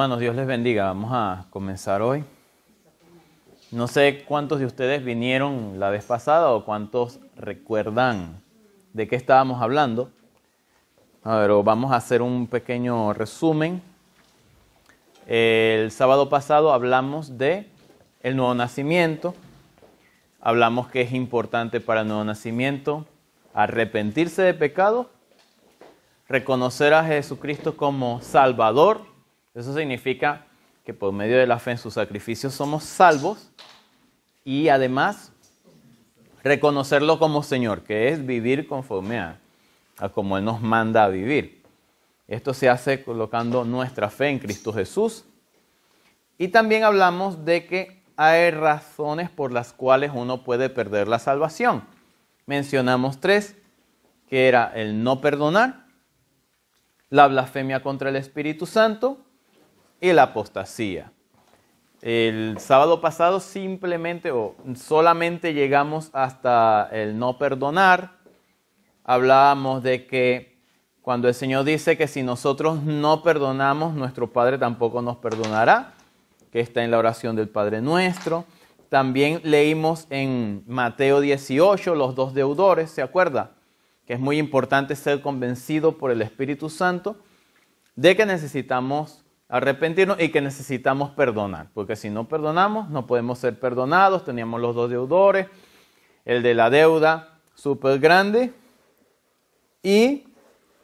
hermanos, Dios les bendiga. Vamos a comenzar hoy. No sé cuántos de ustedes vinieron la vez pasada o cuántos recuerdan de qué estábamos hablando. Pero vamos a hacer un pequeño resumen. El sábado pasado hablamos de el nuevo nacimiento. Hablamos que es importante para el nuevo nacimiento arrepentirse de pecado, reconocer a Jesucristo como Salvador. Eso significa que por medio de la fe en su sacrificio somos salvos y además reconocerlo como Señor, que es vivir conforme a como Él nos manda a vivir. Esto se hace colocando nuestra fe en Cristo Jesús. Y también hablamos de que hay razones por las cuales uno puede perder la salvación. Mencionamos 3, que era el no perdonar, la blasfemia contra el Espíritu Santo y la apostasía. El sábado pasado simplemente o solamente llegamos hasta el no perdonar. Hablábamos de que cuando el Señor dice que si nosotros no perdonamos, nuestro Padre tampoco nos perdonará, que está en la oración del Padre Nuestro. También leímos en Mateo 18 los 2 deudores, ¿se acuerda? Que es muy importante ser convencido por el Espíritu Santo de que necesitamos arrepentirnos y que necesitamos perdonar, porque si no perdonamos no podemos ser perdonados. Teníamos los 2 deudores, el de la deuda súper grande y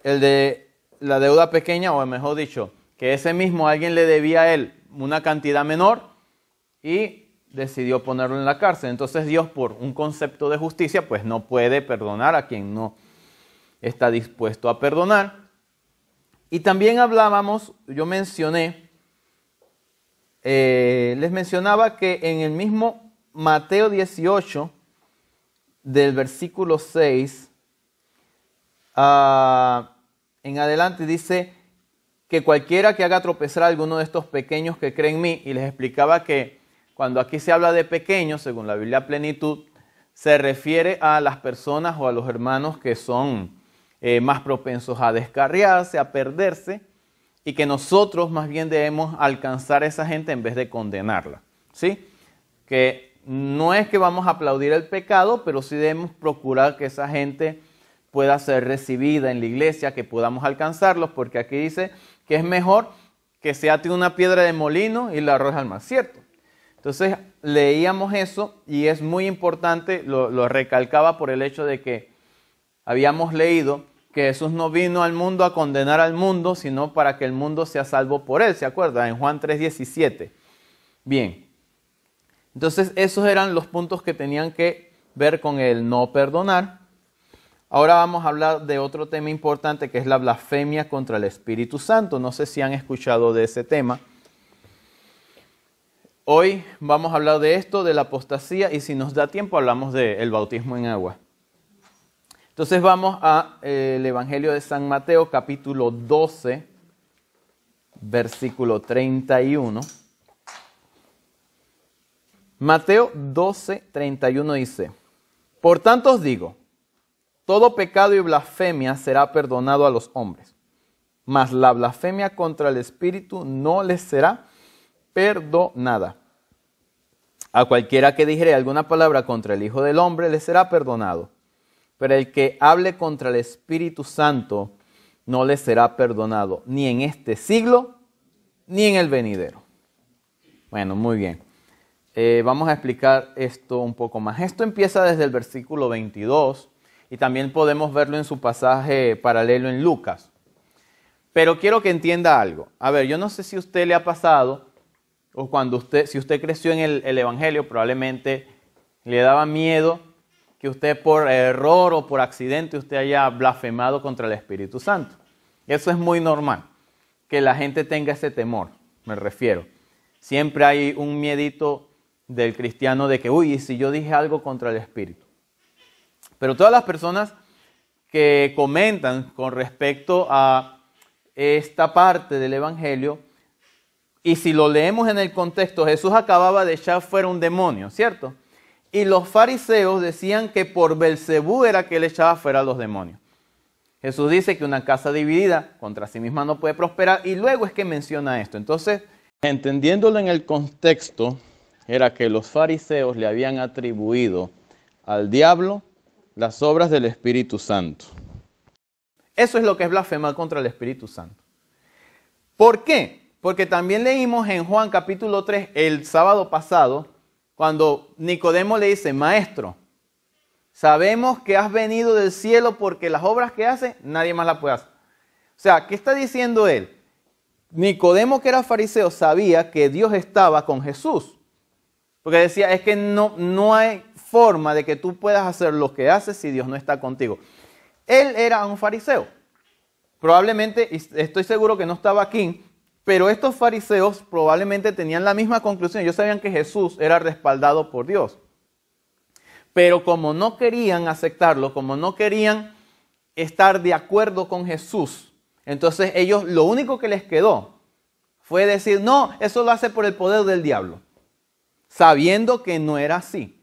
el de la deuda pequeña, o mejor dicho, que ese mismo alguien le debía a él una cantidad menor y decidió ponerlo en la cárcel. Entonces Dios, por un concepto de justicia, pues no puede perdonar a quien no está dispuesto a perdonar. Y también hablábamos, les mencionaba que en el mismo Mateo 18, del versículo 6 en adelante, dice que cualquiera que haga tropezar a alguno de estos pequeños que creen en mí, y les explicaba que cuando aquí se habla de pequeños, según la Biblia Plenitud, se refiere a las personas o a los hermanos que son más propensos a descarriarse, a perderse, y que nosotros más bien debemos alcanzar a esa gente en vez de condenarla, ¿sí? Que no es que vamos a aplaudir el pecado, pero sí debemos procurar que esa gente pueda ser recibida en la iglesia, que podamos alcanzarlos, porque aquí dice que es mejor que se ate una piedra de molino y la arroje al mar, ¿cierto? Entonces leíamos eso y es muy importante, lo recalcaba por el hecho de que habíamos leído que Jesús no vino al mundo a condenar al mundo, sino para que el mundo sea salvo por él, ¿se acuerda? En Juan 3:17. Bien, entonces esos eran los puntos que tenían que ver con el no perdonar. Ahora vamos a hablar de otro tema importante, que es la blasfemia contra el Espíritu Santo. No sé si han escuchado de ese tema. Hoy vamos a hablar de esto, de la apostasía, y si nos da tiempo hablamos del bautismo en agua. Entonces vamos al Evangelio de San Mateo, capítulo 12, versículo 31. Mateo 12, 31 dice: Por tanto os digo, todo pecado y blasfemia será perdonado a los hombres, mas la blasfemia contra el Espíritu no les será perdonada. A cualquiera que dijere alguna palabra contra el Hijo del Hombre le será perdonado, pero el que hable contra el Espíritu Santo no le será perdonado, ni en este siglo, ni en el venidero. Bueno, muy bien. Vamos a explicar esto un poco más. Esto empieza desde el versículo 22 y también podemos verlo en su pasaje paralelo en Lucas. Pero quiero que entienda algo. A ver, yo no sé si a usted le ha pasado, o si usted creció en el Evangelio, probablemente le daba miedo que usted por error o por accidente usted haya blasfemado contra el Espíritu Santo. Eso es muy normal, que la gente tenga ese temor, me refiero. Siempre hay un miedito del cristiano de que, uy, ¿y si yo dije algo contra el Espíritu? Pero todas las personas que comentan con respecto a esta parte del Evangelio, y si lo leemos en el contexto, Jesús acababa de echar fuera un demonio, ¿cierto? Y los fariseos decían que por Belcebú era que él echaba fuera a los demonios. Jesús dice que una casa dividida contra sí misma no puede prosperar y luego es que menciona esto. Entonces, entendiéndolo en el contexto, era que los fariseos le habían atribuido al diablo las obras del Espíritu Santo. Eso es lo que es blasfemar contra el Espíritu Santo. ¿Por qué? Porque también leímos en Juan capítulo 3 el sábado pasado, cuando Nicodemo le dice, Maestro, sabemos que has venido del cielo porque las obras que haces nadie más las puede hacer. O sea, ¿qué está diciendo él? Nicodemo, que era fariseo, sabía que Dios estaba con Jesús. Porque decía, es que no hay forma de que tú puedas hacer lo que haces si Dios no está contigo. Él era un fariseo. Probablemente, estoy seguro que no estaba aquí, pero estos fariseos probablemente tenían la misma conclusión. Ellos sabían que Jesús era respaldado por Dios. Pero como no querían aceptarlo, como no querían estar de acuerdo con Jesús, entonces ellos lo único que les quedó fue decir, no, eso lo hace por el poder del diablo, sabiendo que no era así.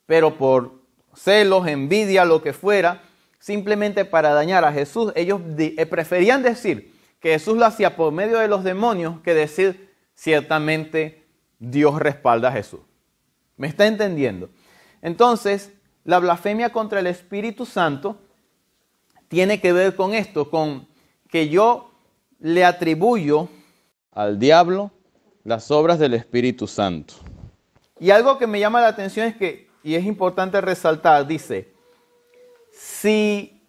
Pero por celos, envidia, lo que fuera, simplemente para dañar a Jesús, ellos preferían decir que Jesús lo hacía por medio de los demonios que decir ciertamente Dios respalda a Jesús. ¿Me está entendiendo? Entonces, la blasfemia contra el Espíritu Santo tiene que ver con esto, con que yo le atribuyo al diablo las obras del Espíritu Santo. Y algo que me llama la atención es que, y es importante resaltar, dice, si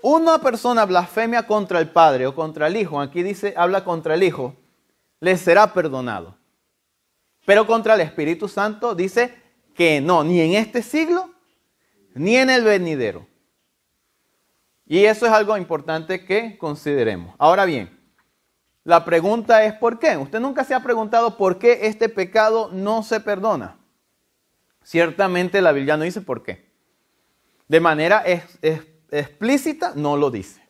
una persona blasfemia contra el Padre o contra el Hijo, aquí dice, habla contra el Hijo, le será perdonado. Pero contra el Espíritu Santo dice que no, ni en este siglo, ni en el venidero. Y eso es algo importante que consideremos. Ahora bien, la pregunta es ¿por qué? Usted nunca se ha preguntado por qué este pecado no se perdona. Ciertamente la Biblia no dice por qué. De manera explícita no lo dice.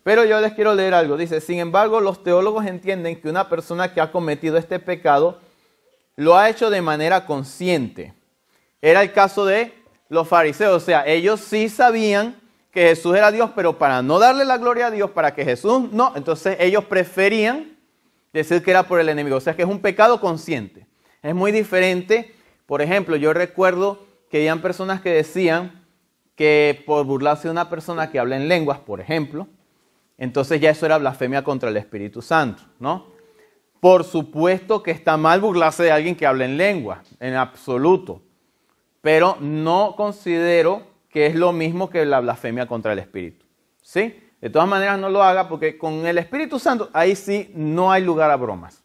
Pero yo les quiero leer algo. Dice, sin embargo, los teólogos entienden que una persona que ha cometido este pecado lo ha hecho de manera consciente. Era el caso de los fariseos. O sea, ellos sí sabían que Jesús era Dios, pero para no darle la gloria a Dios, para que Jesús no, entonces ellos preferían decir que era por el enemigo. O sea, que es un pecado consciente. Es muy diferente. Por ejemplo, yo recuerdo que habían personas que decían que por burlarse de una persona que habla en lenguas, por ejemplo, entonces ya eso era blasfemia contra el Espíritu Santo, ¿no? Por supuesto que está mal burlarse de alguien que habla en lengua, en absoluto. Pero no considero que es lo mismo que la blasfemia contra el Espíritu. ¿Sí? De todas maneras no lo haga porque con el Espíritu Santo ahí sí no hay lugar a bromas.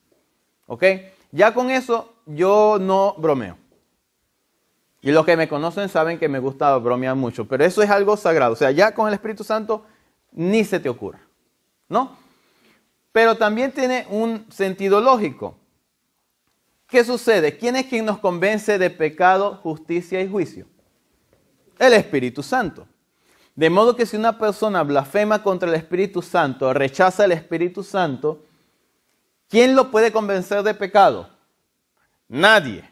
¿Ok? Ya con eso yo no bromeo. Y los que me conocen saben que me gusta bromear mucho. Pero eso es algo sagrado. O sea, ya con el Espíritu Santo ni se te ocurra. ¿No? Pero también tiene un sentido lógico. ¿Qué sucede? ¿Quién es quien nos convence de pecado, justicia y juicio? El Espíritu Santo. De modo que si una persona blasfema contra el Espíritu Santo, rechaza el Espíritu Santo, ¿quién lo puede convencer de pecado? Nadie.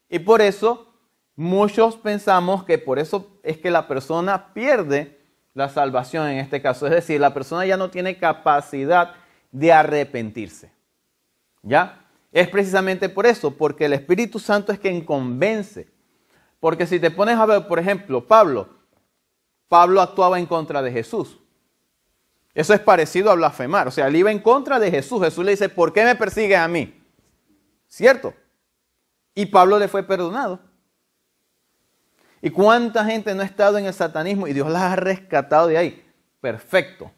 Y por eso muchos pensamos que por eso es que la persona pierde la salvación en este caso. Es decir, la persona ya no tiene capacidad de arrepentirse. ¿Ya? Es precisamente por eso, porque el Espíritu Santo es quien convence. Porque si te pones a ver, por ejemplo, Pablo actuaba en contra de Jesús. Eso es parecido a blasfemar. O sea, él iba en contra de Jesús. Jesús le dice, ¿por qué me persigues a mí? ¿Cierto? Y Pablo le fue perdonado. ¿Y cuánta gente no ha estado en el satanismo y Dios las ha rescatado de ahí? Perfecto.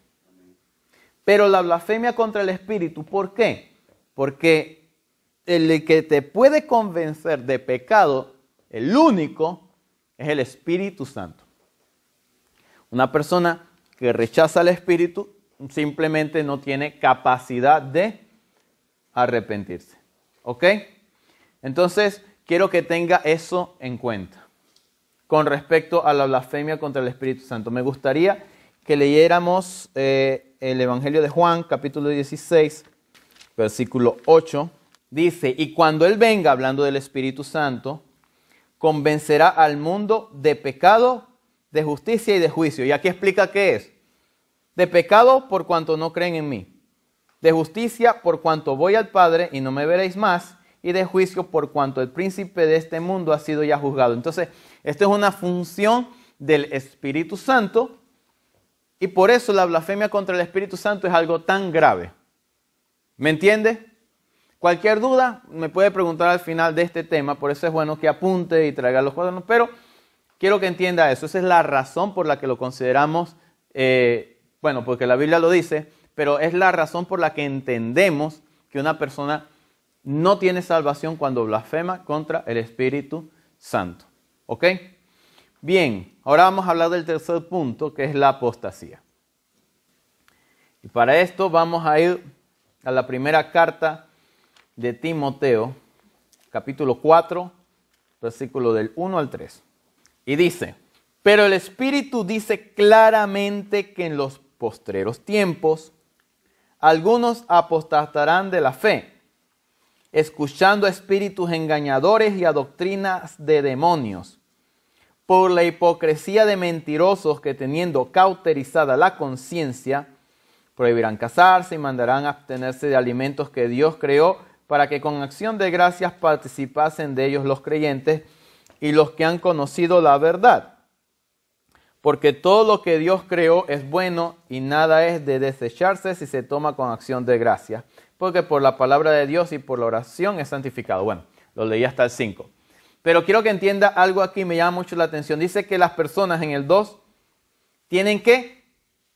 Pero la blasfemia contra el Espíritu, ¿por qué? Porque el que te puede convencer de pecado, el único, es el Espíritu Santo. Una persona que rechaza al Espíritu simplemente no tiene capacidad de arrepentirse. ¿Ok? Entonces, quiero que tenga eso en cuenta con respecto a la blasfemia contra el Espíritu Santo. Me gustaría que leyéramos el Evangelio de Juan, capítulo 16, versículo 8. Dice, y cuando Él venga, hablando del Espíritu Santo, convencerá al mundo de pecado, de justicia y de juicio. Y aquí explica qué es. De pecado por cuanto no creen en mí. De justicia por cuanto voy al Padre y no me veréis más. Y de juicio por cuanto el príncipe de este mundo ha sido ya juzgado. Entonces, esto es una función del Espíritu Santo. Y por eso la blasfemia contra el Espíritu Santo es algo tan grave. ¿Me entiende? Cualquier duda me puede preguntar al final de este tema. Por eso es bueno que apunte y traiga los cuadernos. Pero quiero que entienda eso. Esa es la razón por la que lo consideramos, bueno, porque la Biblia lo dice, pero es la razón por la que entendemos que una persona no tiene salvación cuando blasfema contra el Espíritu Santo. ¿Ok? Bien, ahora vamos a hablar del tercer punto, que es la apostasía. Y para esto vamos a ir a la primera carta de Timoteo, capítulo 4, versículo del 1 al 3. Y dice, pero el Espíritu dice claramente que en los postreros tiempos algunos apostatarán de la fe, escuchando a espíritus engañadores y a doctrinas de demonios, por la hipocresía de mentirosos que teniendo cauterizada la conciencia, prohibirán casarse y mandarán abstenerse de alimentos que Dios creó para que con acción de gracias participasen de ellos los creyentes y los que han conocido la verdad. Porque todo lo que Dios creó es bueno y nada es de desecharse si se toma con acción de gracias, porque por la palabra de Dios y por la oración es santificado. Bueno, lo leí hasta el 5. Pero quiero que entienda algo aquí, me llama mucho la atención. Dice que las personas en el 2 tienen que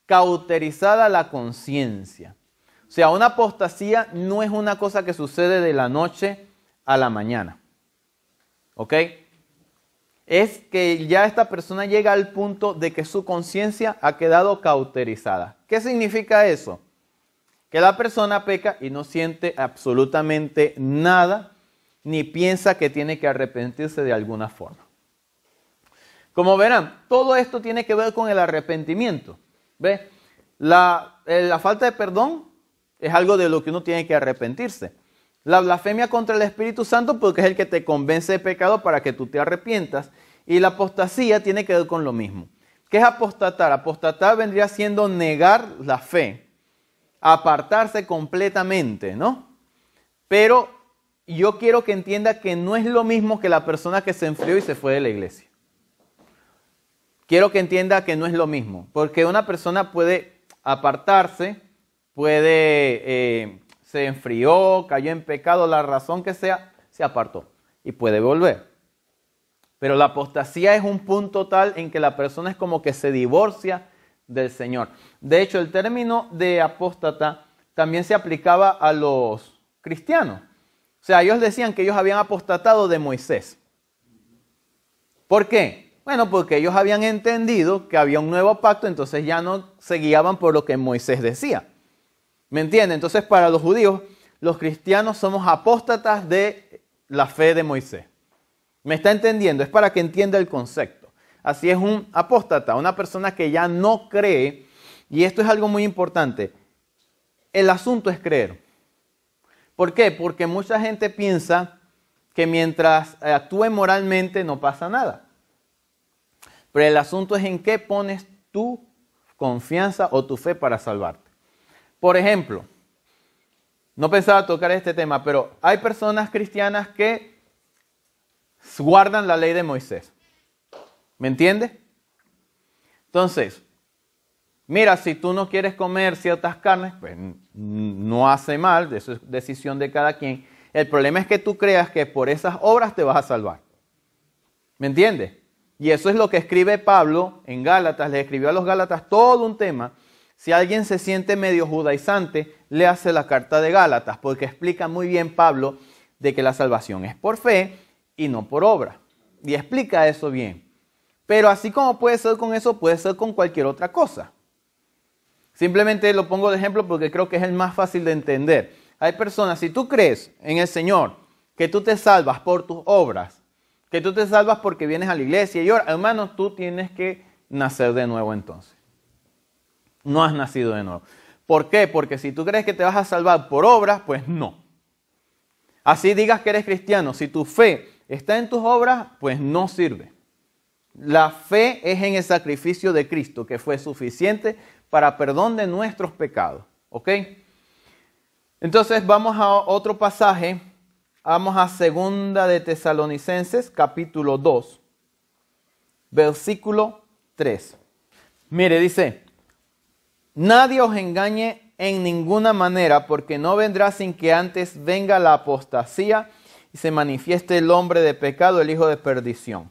cauterizada la conciencia. O sea, una apostasía no es una cosa que sucede de la noche a la mañana. ¿Ok? Es que ya esta persona llega al punto de que su conciencia ha quedado cauterizada. ¿Qué significa eso? Que la persona peca y no siente absolutamente nada, ni piensa que tiene que arrepentirse de alguna forma. Como verán, todo esto tiene que ver con el arrepentimiento. ¿Ve? La falta de perdón es algo de lo que uno tiene que arrepentirse. La blasfemia contra el Espíritu Santo porque es el que te convence de pecado para que tú te arrepientas. Y la apostasía tiene que ver con lo mismo. ¿Qué es apostatar? Apostatar vendría siendo negar la fe, apartarse completamente, ¿no? Pero yo quiero que entienda que no es lo mismo que la persona que se enfrió y se fue de la iglesia. Quiero que entienda que no es lo mismo, porque una persona puede apartarse, se enfrió, cayó en pecado, la razón que sea, se apartó y puede volver. Pero la apostasía es un punto tal en que la persona es como que se divorcia del Señor. De hecho, el término de apóstata también se aplicaba a los cristianos. O sea, ellos decían que ellos habían apostatado de Moisés. ¿Por qué? Bueno, porque ellos habían entendido que había un nuevo pacto, entonces ya no se guiaban por lo que Moisés decía. ¿Me entienden? Entonces, para los judíos, los cristianos somos apóstatas de la fe de Moisés. ¿Me está entendiendo? Es para que entienda el concepto. Así es un apóstata, una persona que ya no cree, y esto es algo muy importante. El asunto es creer. ¿Por qué? Porque mucha gente piensa que mientras actúe moralmente no pasa nada. Pero el asunto es en qué pones tu confianza o tu fe para salvarte. Por ejemplo, no pensaba tocar este tema, pero hay personas cristianas que guardan la ley de Moisés. ¿Me entiendes? Entonces, mira, si tú no quieres comer ciertas carnes, pues no hace mal, eso es decisión de cada quien. El problema es que tú creas que por esas obras te vas a salvar. ¿Me entiendes? Y eso es lo que escribe Pablo en Gálatas, le escribió a los Gálatas todo un tema. Si alguien se siente medio judaizante, le hace la carta de Gálatas, porque explica muy bien Pablo de que la salvación es por fe y no por obra. Y explica eso bien. Pero así como puede ser con eso, puede ser con cualquier otra cosa. Simplemente lo pongo de ejemplo porque creo que es el más fácil de entender. Hay personas, si tú crees en el Señor, que tú te salvas por tus obras, que tú te salvas porque vienes a la iglesia y oras, hermano, tú tienes que nacer de nuevo entonces. No has nacido de nuevo. ¿Por qué? Porque si tú crees que te vas a salvar por obras, pues no. Así digas que eres cristiano, si tu fe está en tus obras, pues no sirve. La fe es en el sacrificio de Cristo, que fue suficiente para perdón de nuestros pecados. ¿Ok? Entonces vamos a otro pasaje. Vamos a 2 de Tesalonicenses, capítulo 2, versículo 3. Mire, dice, nadie os engañe en ninguna manera, porque no vendrá sin que antes venga la apostasía y se manifieste el hombre de pecado, el hijo de perdición.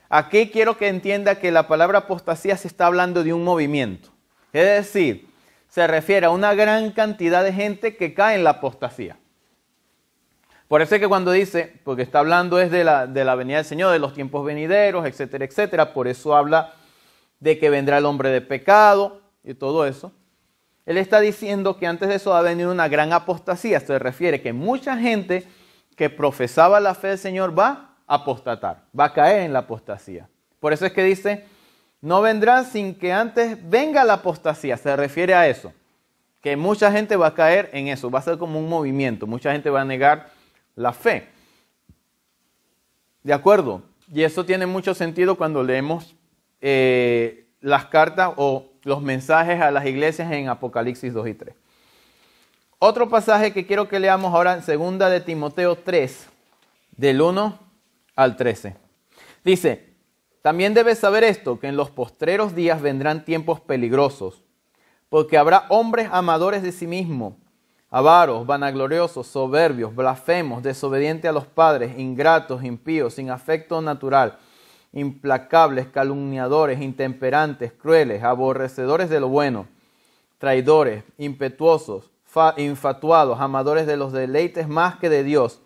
Aquí quiero que entienda que la palabra apostasía se está hablando de un movimiento. Es decir, se refiere a una gran cantidad de gente que cae en la apostasía. Por eso es que cuando dice, porque está hablando es de la venida del Señor, de los tiempos venideros, etcétera, etcétera. Por eso habla de que vendrá el hombre de pecado y todo eso. Él está diciendo que antes de eso va a venir una gran apostasía. Se refiere que mucha gente que profesaba la fe del Señor va a apostatar, va a caer en la apostasía. Por eso es que dice, no vendrá sin que antes venga la apostasía. Se refiere a eso, que mucha gente va a caer en eso, va a ser como un movimiento. Mucha gente va a negar la fe. ¿De acuerdo? Y eso tiene mucho sentido cuando leemos las cartas o los mensajes a las iglesias en Apocalipsis 2 y 3. Otro pasaje que quiero que leamos ahora en 2 de Timoteo 3, del 1 al 13. Dice, también debes saber esto, que en los postreros días vendrán tiempos peligrosos, porque habrá hombres amadores de sí mismos, avaros, vanagloriosos, soberbios, blasfemos, desobedientes a los padres, ingratos, impíos, sin afecto natural, implacables, calumniadores, intemperantes, crueles, aborrecedores de lo bueno, traidores, impetuosos, infatuados, amadores de los deleites más que de Dios.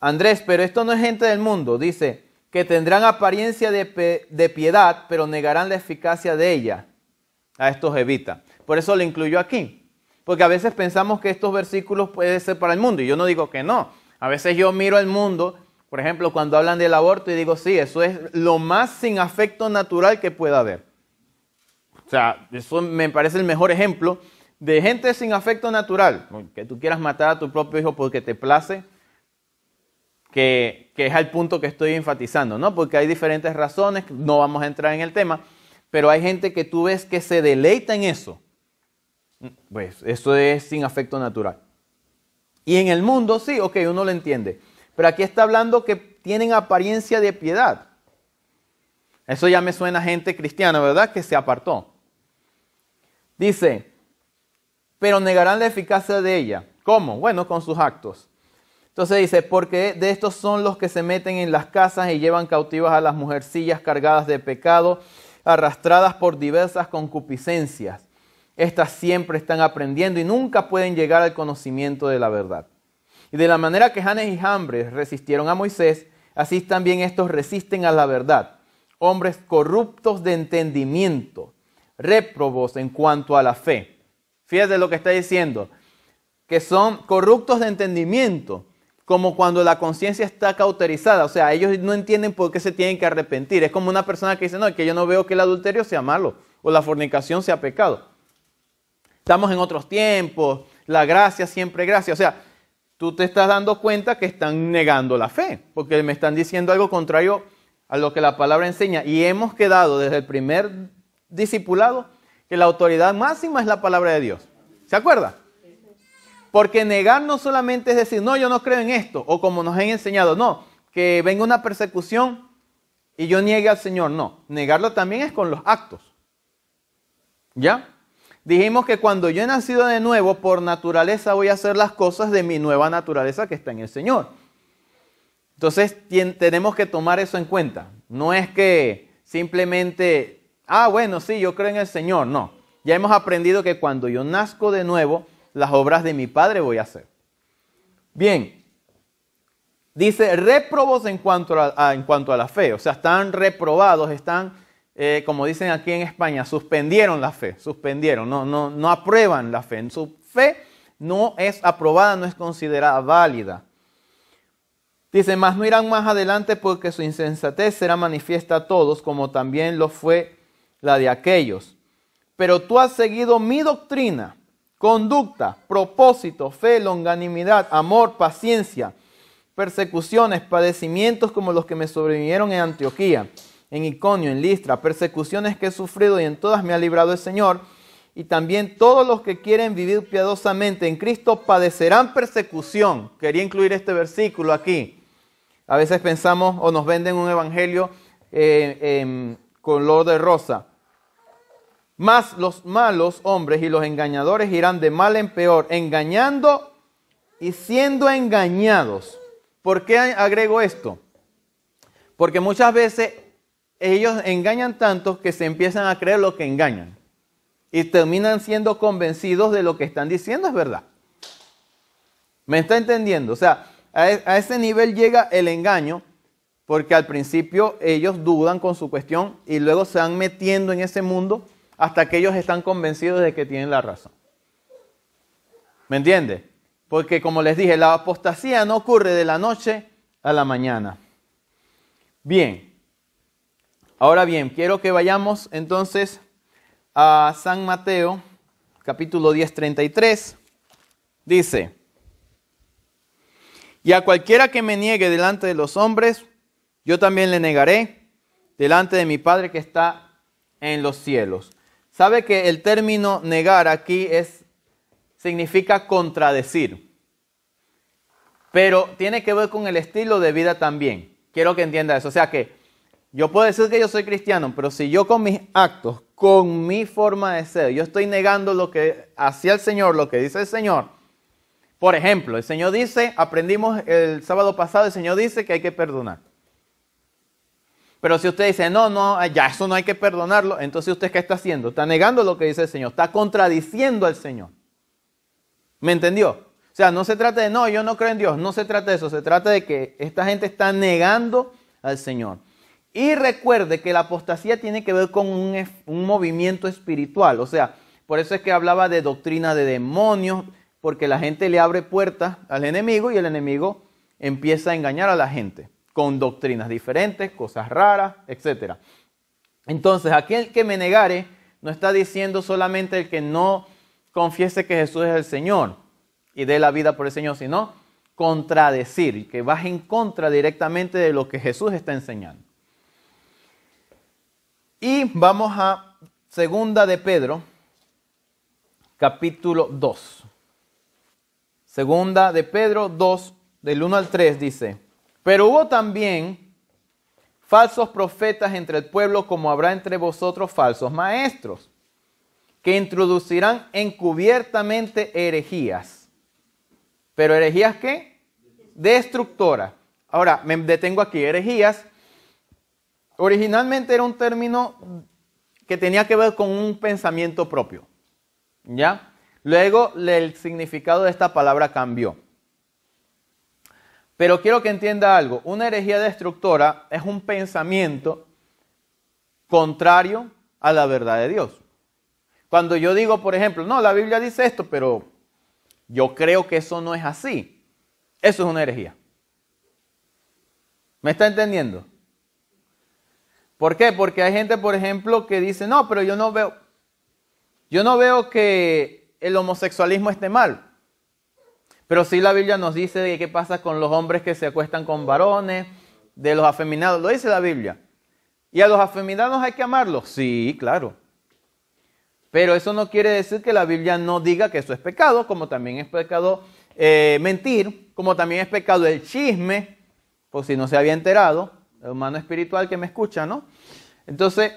Andrés, pero esto no es gente del mundo. Dice que tendrán apariencia de piedad, pero negarán la eficacia de ella. A estos evita. Por eso lo incluyo aquí. Porque a veces pensamos que estos versículos pueden ser para el mundo. Y yo no digo que no. A veces yo miro el mundo, por ejemplo, cuando hablan del aborto y digo, sí, eso es lo más sin afecto natural que pueda haber. O sea, eso me parece el mejor ejemplo de gente sin afecto natural. Que tú quieras matar a tu propio hijo porque te place, que es el punto que estoy enfatizando, ¿no? Porque hay diferentes razones, no vamos a entrar en el tema, pero hay gente que tú ves que se deleita en eso. Pues eso es sin afecto natural. Y en el mundo sí, ok, uno lo entiende. Pero aquí está hablando que tienen apariencia de piedad. Eso ya me suena a gente cristiana, ¿verdad? Que se apartó. Dice, pero negarán la eficacia de ella. ¿Cómo? Bueno, con sus actos. Entonces dice, porque de estos son los que se meten en las casas y llevan cautivas a las mujercillas cargadas de pecado, arrastradas por diversas concupiscencias. Estas siempre están aprendiendo y nunca pueden llegar al conocimiento de la verdad. Y de la manera que Janes y Jambres resistieron a Moisés, así también estos resisten a la verdad. Hombres corruptos de entendimiento, réprobos en cuanto a la fe. Fíjate lo que está diciendo, que son corruptos de entendimiento, como cuando la conciencia está cauterizada. O sea, ellos no entienden por qué se tienen que arrepentir. Es como una persona que dice, no, es que yo no veo que el adulterio sea malo o la fornicación sea pecado. Estamos en otros tiempos, la gracia siempre gracia. O sea, tú te estás dando cuenta que están negando la fe, porque me están diciendo algo contrario a lo que la palabra enseña. Y hemos quedado desde el primer discipulado que la autoridad máxima es la palabra de Dios. ¿Se acuerda? Porque negar no solamente es decir, no, yo no creo en esto, o como nos han enseñado, no, que venga una persecución y yo niegue al Señor. No, negarlo también es con los actos. ¿Ya? Dijimos que cuando yo he nacido de nuevo, por naturaleza voy a hacer las cosas de mi nueva naturaleza que está en el Señor. Entonces tenemos que tomar eso en cuenta. No es que simplemente, bueno, sí, yo creo en el Señor. No, ya hemos aprendido que cuando yo nazco de nuevo, las obras de mi Padre voy a hacer. Bien, dice réprobos en cuanto a la fe. O sea, están reprobados, están... como dicen aquí en España, suspendieron la fe, no aprueban la fe. Su fe no es aprobada, no es considerada válida. Dice, mas no irán más adelante porque su insensatez será manifiesta a todos, como también lo fue la de aquellos. Pero tú has seguido mi doctrina, conducta, propósito, fe, longanimidad, amor, paciencia, persecuciones, padecimientos como los que me sobrevinieron en Antioquía, en Iconio, en Listra, persecuciones que he sufrido y en todas me ha librado el Señor. Y también todos los que quieren vivir piadosamente en Cristo padecerán persecución. Quería incluir este versículo aquí. A veces pensamos o nos venden un evangelio en color de rosa. Mas los malos hombres y los engañadores irán de mal en peor, engañando y siendo engañados. ¿Por qué agrego esto? Porque muchas veces ellos engañan tanto que se empiezan a creer lo que engañan. Y terminan siendo convencidos de lo que están diciendo es verdad. ¿Me está entendiendo? O sea, a ese nivel llega el engaño, porque al principio ellos dudan con su cuestión y luego se van metiendo en ese mundo hasta que ellos están convencidos de que tienen la razón. ¿Me entiende? Porque como les dije, la apostasía no ocurre de la noche a la mañana. Bien. Ahora bien, quiero que vayamos entonces a San Mateo, capítulo 10, 33. Dice: y a cualquiera que me niegue delante de los hombres, yo también le negaré delante de mi Padre que está en los cielos. ¿Sabe que el término negar aquí significa contradecir? Pero tiene que ver con el estilo de vida también. Quiero que entienda eso. O sea que yo puedo decir que yo soy cristiano, pero si yo con mis actos, con mi forma de ser, yo estoy negando lo que hacía el Señor, lo que dice el Señor. Por ejemplo, el Señor dice, aprendimos el sábado pasado, el Señor dice que hay que perdonar. Pero si usted dice, no, ya eso no hay que perdonarlo, entonces ¿usted qué está haciendo? Está negando lo que dice el Señor, está contradiciendo al Señor. ¿Me entendió? O sea, no se trata de, no, yo no creo en Dios, no se trata de eso, se trata de que esta gente está negando al Señor. Y recuerde que la apostasía tiene que ver con un movimiento espiritual, o sea, por eso es que hablaba de doctrina de demonios, porque la gente le abre puertas al enemigo y el enemigo empieza a engañar a la gente con doctrinas diferentes, cosas raras, etc. Entonces, aquel que me negare no está diciendo solamente el que no confiese que Jesús es el Señor y dé la vida por el Señor, sino contradecir, que vas en contra directamente de lo que Jesús está enseñando. Y vamos a Segunda de Pedro, capítulo 2. Segunda de Pedro 2, del 1 al 3 dice: pero hubo también falsos profetas entre el pueblo, como habrá entre vosotros falsos maestros, que introducirán encubiertamente herejías. ¿Pero herejías qué? Destructoras. Ahora, me detengo aquí. Herejías, originalmente era un término que tenía que ver con un pensamiento propio. ¿Ya? Luego el significado de esta palabra cambió. Pero quiero que entienda algo. Una herejía destructora es un pensamiento contrario a la verdad de Dios. Cuando yo digo, por ejemplo, no, la Biblia dice esto, pero yo creo que eso no es así. Eso es una herejía. ¿Me está entendiendo? ¿Por qué? Porque hay gente, por ejemplo, que dice, no, pero yo no veo que el homosexualismo esté mal. Pero sí la Biblia nos dice de qué pasa con los hombres que se acuestan con varones, de los afeminados, lo dice la Biblia. ¿Y a los afeminados hay que amarlos? Sí, claro. Pero eso no quiere decir que la Biblia no diga que eso es pecado, como también es pecado mentir, como también es pecado el chisme, por si no se había enterado, el hermano espiritual que me escucha, ¿no? Entonces,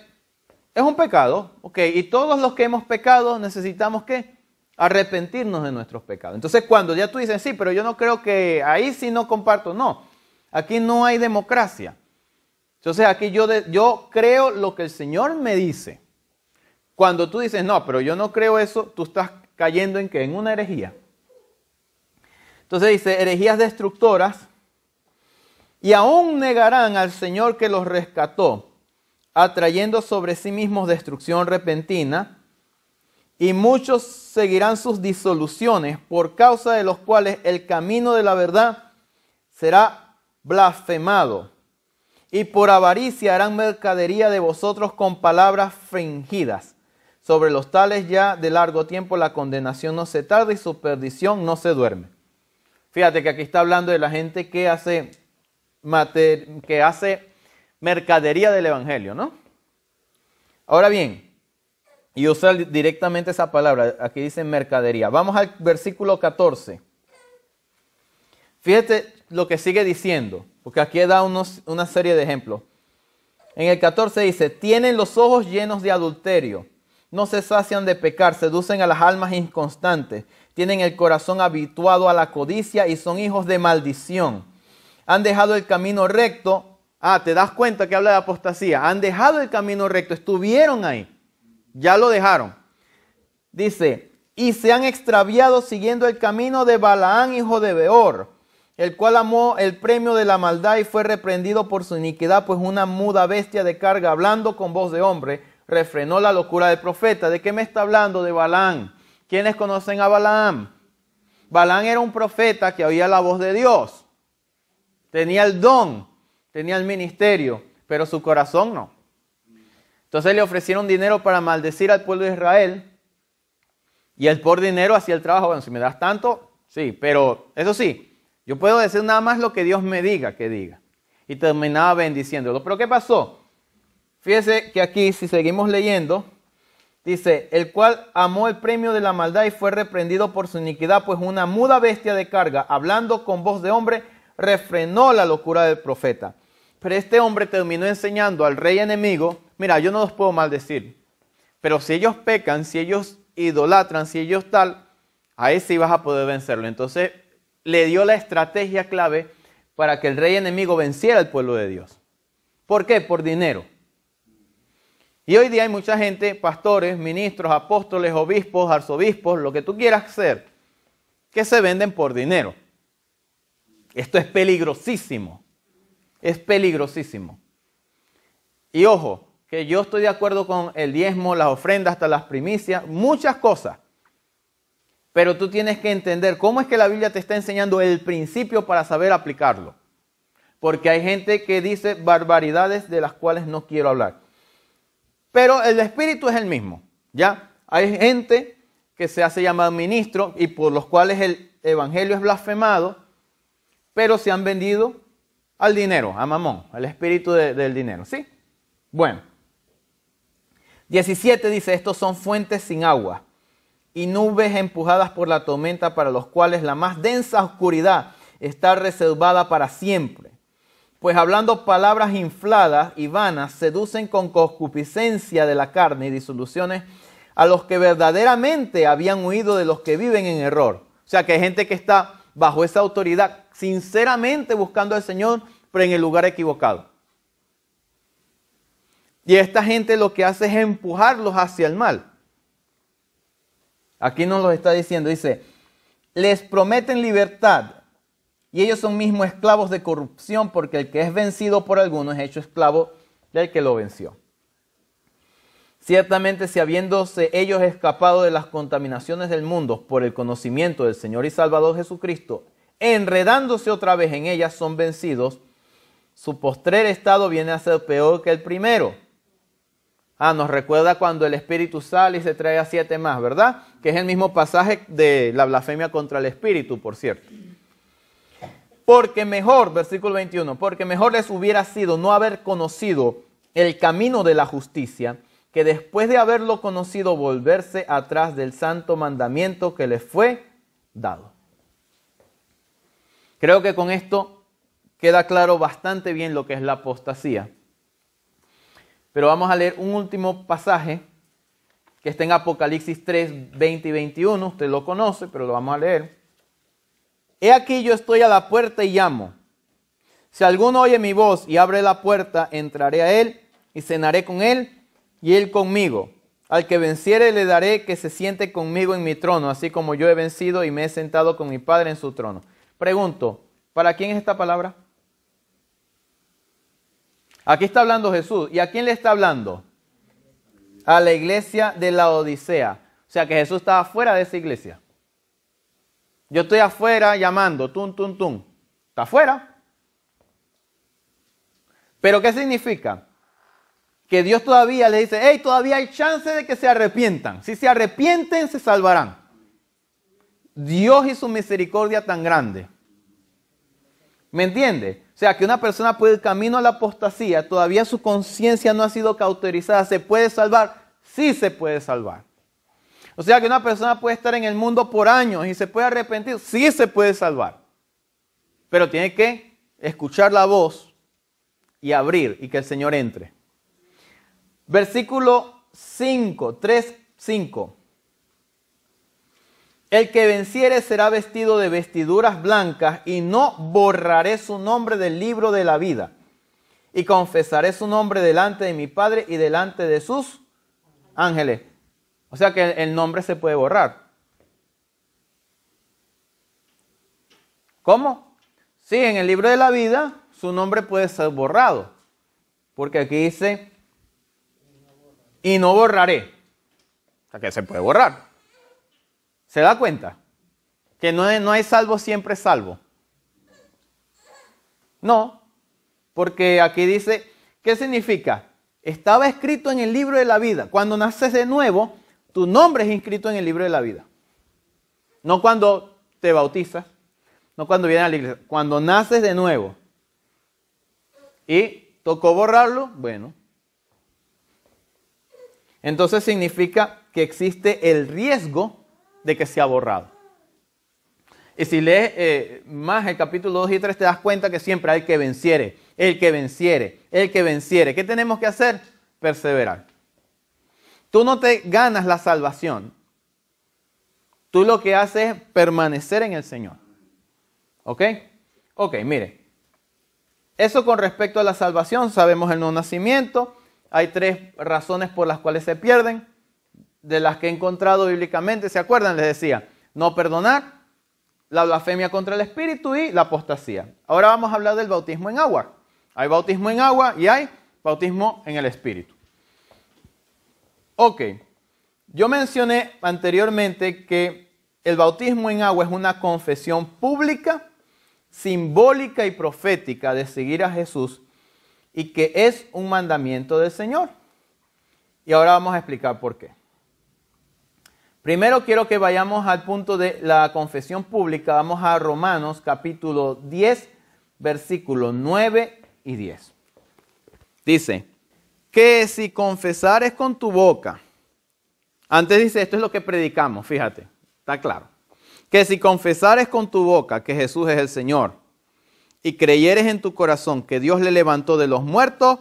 es un pecado, ok, y todos los que hemos pecado necesitamos ¿qué? Arrepentirnos de nuestros pecados. Entonces, cuando ya tú dices, sí, pero yo no creo que ahí sí no comparto, no, aquí no hay democracia. Entonces, aquí yo creo lo que el Señor me dice. Cuando tú dices, no, pero yo no creo eso, tú estás cayendo en ¿qué? En una herejía. Entonces dice, herejías destructoras, y aún negarán al Señor que los rescató, atrayendo sobre sí mismos destrucción repentina, y muchos seguirán sus disoluciones, por causa de los cuales el camino de la verdad será blasfemado, y por avaricia harán mercadería de vosotros con palabras fingidas. Sobre los tales ya de largo tiempo la condenación no se tarda y su perdición no se duerme. Fíjate que aquí está hablando de la gente que hace mercadería del Evangelio, ¿no? Ahora bien, y usa directamente esa palabra, aquí dice mercadería. Vamos al versículo 14. Fíjate lo que sigue diciendo, porque aquí da una serie de ejemplos. En el 14 dice, tienen los ojos llenos de adulterio, no se sacian de pecar, seducen a las almas inconstantes, tienen el corazón habituado a la codicia y son hijos de maldición. Han dejado el camino recto. ¿Te das cuenta que habla de apostasía? Han dejado el camino recto, estuvieron ahí, ya lo dejaron. Dice, y se han extraviado siguiendo el camino de Balaán, hijo de Beor, el cual amó el premio de la maldad y fue reprendido por su iniquidad, pues una muda bestia de carga, hablando con voz de hombre, refrenó la locura del profeta. ¿De qué me está hablando? De Balaam. ¿Quiénes conocen a Balaam? Balaam era un profeta que oía la voz de Dios. Tenía el don, tenía el ministerio, pero su corazón no. Entonces le ofrecieron dinero para maldecir al pueblo de Israel. Y él por dinero hacía el trabajo. Bueno, si me das tanto, sí, pero eso sí, yo puedo decir nada más lo que Dios me diga que diga. Y terminaba bendiciéndolo. ¿Pero qué pasó? Fíjese que aquí, si seguimos leyendo, dice, el cual amó el premio de la maldad y fue reprendido por su iniquidad, pues una muda bestia de carga, hablando con voz de hombre, refrenó la locura del profeta. Pero este hombre terminó enseñando al rey enemigo, mira, yo no los puedo maldecir, pero si ellos pecan, si ellos idolatran, si ellos tal, ahí sí vas a poder vencerlo. Entonces le dio la estrategia clave para que el rey enemigo venciera al pueblo de Dios. ¿Por qué? Por dinero. Y hoy día hay mucha gente, pastores, ministros, apóstoles, obispos, arzobispos, lo que tú quieras ser, que se venden por dinero. Esto es peligrosísimo. Es peligrosísimo. Y ojo, que yo estoy de acuerdo con el diezmo, las ofrendas, hasta las primicias, muchas cosas. Pero tú tienes que entender cómo es que la Biblia te está enseñando el principio para saber aplicarlo. Porque hay gente que dice barbaridades de las cuales no quiero hablar. Pero el espíritu es el mismo, ¿ya? Hay gente que se hace llamar ministro y por los cuales el evangelio es blasfemado, pero se han vendido al dinero, a Mamón, al espíritu del dinero, ¿sí? Bueno. 17 dice, estos son fuentes sin agua y nubes empujadas por la tormenta, para los cuales la más densa oscuridad está reservada para siempre. Pues hablando palabras infladas y vanas, seducen con concupiscencia de la carne y disoluciones a los que verdaderamente habían huido de los que viven en error. O sea que hay gente que está bajo esa autoridad, sinceramente buscando al Señor, pero en el lugar equivocado. Y esta gente lo que hace es empujarlos hacia el mal. Aquí nos lo está diciendo, dice, les prometen libertad y ellos son mismos esclavos de corrupción, porque el que es vencido por alguno es hecho esclavo del que lo venció. Ciertamente, si habiéndose ellos escapado de las contaminaciones del mundo por el conocimiento del Señor y Salvador Jesucristo, enredándose otra vez en ellas, son vencidos, su postrer estado viene a ser peor que el primero. Nos recuerda cuando el espíritu sale y se trae a 7 más, ¿verdad? Que es el mismo pasaje de la blasfemia contra el espíritu, por cierto. Porque mejor, versículo 21, porque mejor les hubiera sido no haber conocido el camino de la justicia, que después de haberlo conocido volverse atrás del santo mandamiento que les fue dado. Creo que con esto queda claro bastante bien lo que es la apostasía. Pero vamos a leer un último pasaje que está en Apocalipsis 3, 20 y 21. Usted lo conoce, pero lo vamos a leer. He aquí yo estoy a la puerta y llamo. Si alguno oye mi voz y abre la puerta, entraré a él y cenaré con él y él conmigo. Al que venciere le daré que se siente conmigo en mi trono, así como yo he vencido y me he sentado con mi Padre en su trono. Pregunto, ¿para quién es esta palabra? Aquí está hablando Jesús. ¿Y a quién le está hablando? A la iglesia de la Odisea. O sea que Jesús estaba fuera de esa iglesia. Yo estoy afuera llamando, tum, tum, tum. Está afuera. ¿Pero qué significa? Que Dios todavía le dice, hey, todavía hay chance de que se arrepientan. Si se arrepienten, se salvarán. Dios y su misericordia tan grande. ¿Me entiende? O sea, que una persona puede ir camino a la apostasía, todavía su conciencia no ha sido cauterizada. ¿Se puede salvar? Sí se puede salvar. O sea, que una persona puede estar en el mundo por años y se puede arrepentir. Sí se puede salvar. Pero tiene que escuchar la voz y abrir y que el Señor entre. Versículo 5, 3, 5. El que venciere será vestido de vestiduras blancas y no borraré su nombre del libro de la vida. Y confesaré su nombre delante de mi Padre y delante de sus ángeles. O sea que el nombre se puede borrar. ¿Cómo? Sí, en el libro de la vida su nombre puede ser borrado. Porque aquí dice, y no borraré. O sea que se puede borrar. ¿Se da cuenta? Que no hay salvo siempre salvo. No, porque aquí dice, ¿qué significa? Estaba escrito en el libro de la vida. Cuando naces de nuevo, tu nombre es inscrito en el libro de la vida. No cuando te bautizas, no cuando vienes a la iglesia, cuando naces de nuevo. Y tocó borrarlo, bueno. Entonces significa que existe el riesgo de que sea borrado. Y si lees más el capítulo 2 y 3 te das cuenta que siempre hay que venciere, el que venciere, el que venciere. ¿Qué tenemos que hacer? Perseverar. Tú no te ganas la salvación. Tú lo que haces es permanecer en el Señor. ¿Ok? Ok, mire. Eso con respecto a la salvación, sabemos el nuevo nacimiento. Hay 3 razones por las cuales se pierden. De las que he encontrado bíblicamente, ¿se acuerdan? Les decía, no perdonar, la blasfemia contra el Espíritu y la apostasía. Ahora vamos a hablar del bautismo en agua. Hay bautismo en agua y hay bautismo en el Espíritu. Ok, yo mencioné anteriormente que el bautismo en agua es una confesión pública, simbólica y profética de seguir a Jesús y que es un mandamiento del Señor. Y ahora vamos a explicar por qué. Primero quiero que vayamos al punto de la confesión pública. Vamos a Romanos capítulo 10, versículos 9 y 10. Dice, que si confesares con tu boca, antes dice, esto es lo que predicamos, fíjate, está claro. Que si confesares con tu boca que Jesús es el Señor y creyeres en tu corazón que Dios le levantó de los muertos,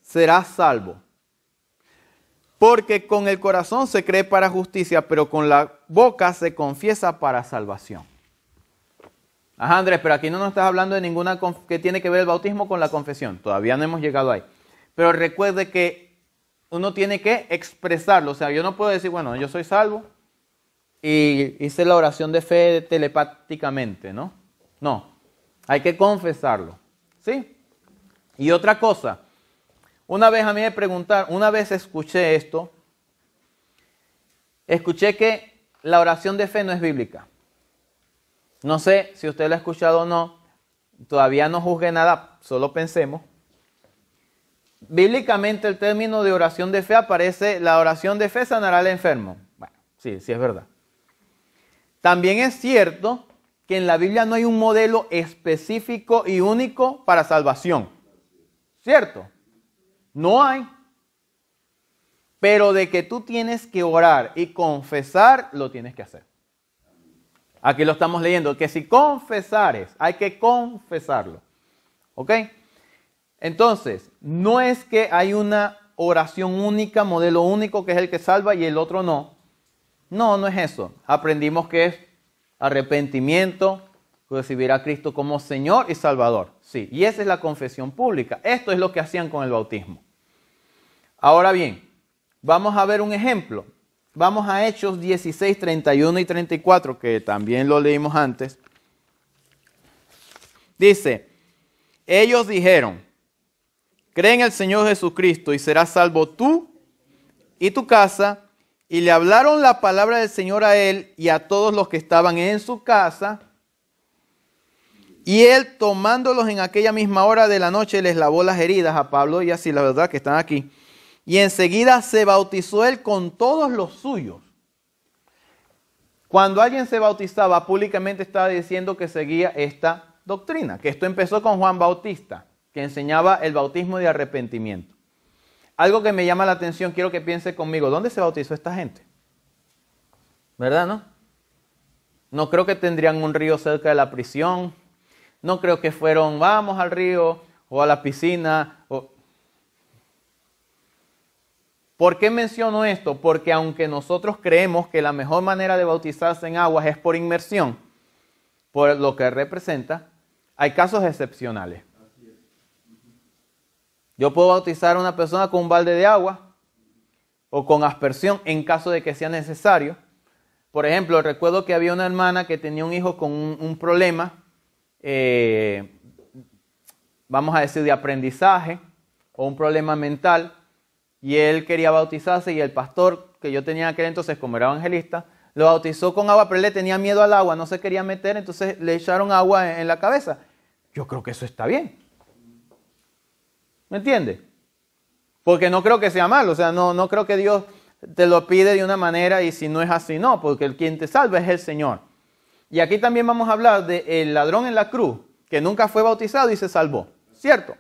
serás salvo. Porque con el corazón se cree para justicia, pero con la boca se confiesa para salvación. Ajá, Andrés, pero aquí no nos estás hablando de ninguna que tiene que ver el bautismo con la confesión. Todavía no hemos llegado ahí. Pero recuerde que uno tiene que expresarlo. O sea, yo no puedo decir, bueno, yo soy salvo y hice la oración de fe telepáticamente, ¿no? No, hay que confesarlo. ¿Sí? Y otra cosa. Una vez a mí me preguntaron, una vez escuché esto, escuché que la oración de fe no es bíblica. No sé si usted lo ha escuchado o no, todavía no juzgue nada, solo pensemos. Bíblicamente el término de oración de fe aparece, la oración de fe sanará al enfermo. Bueno, sí, sí es verdad. También es cierto que en la Biblia no hay un modelo específico y único para salvación. ¿Cierto? No hay. Pero de que tú tienes que orar y confesar, lo tienes que hacer. Aquí lo estamos leyendo, que si confesares, hay que confesarlo. ¿Ok? Entonces, no es que hay una oración única, modelo único, que es el que salva y el otro no. No, no es eso. Aprendimos que es arrepentimiento, recibir a Cristo como Señor y Salvador. Sí, y esa es la confesión pública. Esto es lo que hacían con el bautismo. Ahora bien, vamos a ver un ejemplo. Vamos a Hechos 16, 31 y 34, que también lo leímos antes. Dice, ellos dijeron, cree en el Señor Jesucristo y serás salvo tú y tu casa. Y le hablaron la palabra del Señor a él y a todos los que estaban en su casa. Y él, tomándolos en aquella misma hora de la noche, les lavó las heridas a Pablo y así, la verdad, que están aquí. Y enseguida se bautizó él con todos los suyos. Cuando alguien se bautizaba, públicamente estaba diciendo que seguía esta doctrina, que esto empezó con Juan Bautista, que enseñaba el bautismo de arrepentimiento. Algo que me llama la atención, quiero que piense conmigo, ¿dónde se bautizó esta gente? ¿Verdad, no? No creo que tendrían un río cerca de la prisión, no creo que fueron, vamos al río o a la piscina. ¿Por qué menciono esto? Porque aunque nosotros creemos que la mejor manera de bautizarse en aguas es por inmersión, por lo que representa, hay casos excepcionales. Yo puedo bautizar a una persona con un balde de agua o con aspersión en caso de que sea necesario. Por ejemplo, recuerdo que había una hermana que tenía un hijo con un problema, vamos a decir, de aprendizaje o un problema mental, y él quería bautizarse y el pastor que yo tenía en aquel entonces, como era evangelista, lo bautizó con agua, pero él le tenía miedo al agua, no se quería meter, entonces le echaron agua en la cabeza. Yo creo que eso está bien. ¿Me entiende? Porque no creo que sea malo, o sea, no creo que Dios te lo pide de una manera y si no es así, no, porque el quien te salva es el Señor. Y aquí también vamos a hablar del ladrón en la cruz, que nunca fue bautizado y se salvó, ¿cierto?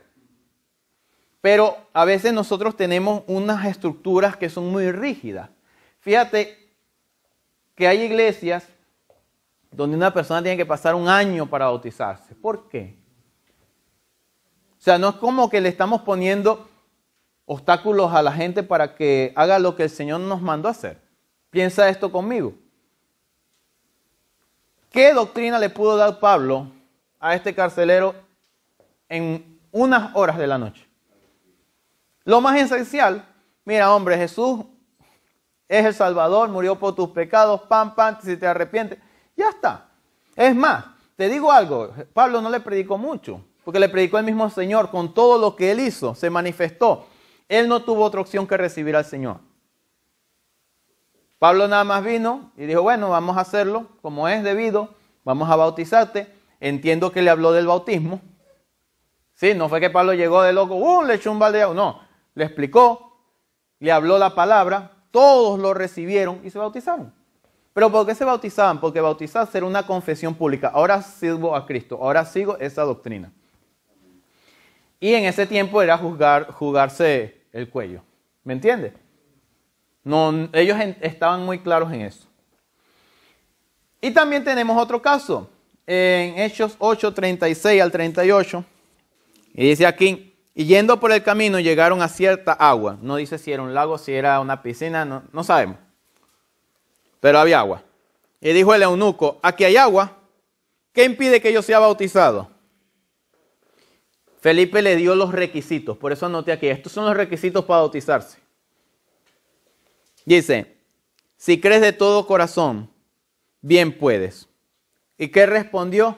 Pero a veces nosotros tenemos unas estructuras que son muy rígidas. Fíjate que hay iglesias donde una persona tiene que pasar un año para bautizarse. ¿Por qué? O sea, no es como que le estamos poniendo obstáculos a la gente para que haga lo que el Señor nos mandó a hacer. Piensa esto conmigo. ¿Qué doctrina le pudo dar Pablo a este carcelero en unas horas de la noche? Lo más esencial, mira hombre, Jesús es el Salvador, murió por tus pecados, pam, si te arrepientes, ya está. Es más, te digo algo, Pablo no le predicó mucho, porque le predicó el mismo Señor con todo lo que él hizo, se manifestó. Él no tuvo otra opción que recibir al Señor. Pablo nada más vino y dijo, bueno, vamos a hacerlo como es debido, vamos a bautizarte. Entiendo que le habló del bautismo. Sí, no fue que Pablo llegó de loco, le echó un balde de agua, no. Le explicó, le habló la palabra, todos lo recibieron y se bautizaron. ¿Pero por qué se bautizaban? Porque bautizarse era una confesión pública. Ahora sirvo a Cristo, ahora sigo esa doctrina. Y en ese tiempo era jugarse el cuello. ¿Me entiendes? No, ellos estaban muy claros en eso. Y también tenemos otro caso. En Hechos 8, 36 al 38. Y dice aquí, y yendo por el camino llegaron a cierta agua. No dice si era un lago, si era una piscina, no sabemos. Pero había agua. Y dijo el eunuco, aquí hay agua, ¿qué impide que yo sea bautizado? Felipe le dio los requisitos, por eso anoté aquí, estos son los requisitos para bautizarse. Dice, si crees de todo corazón, bien puedes. ¿Y qué respondió?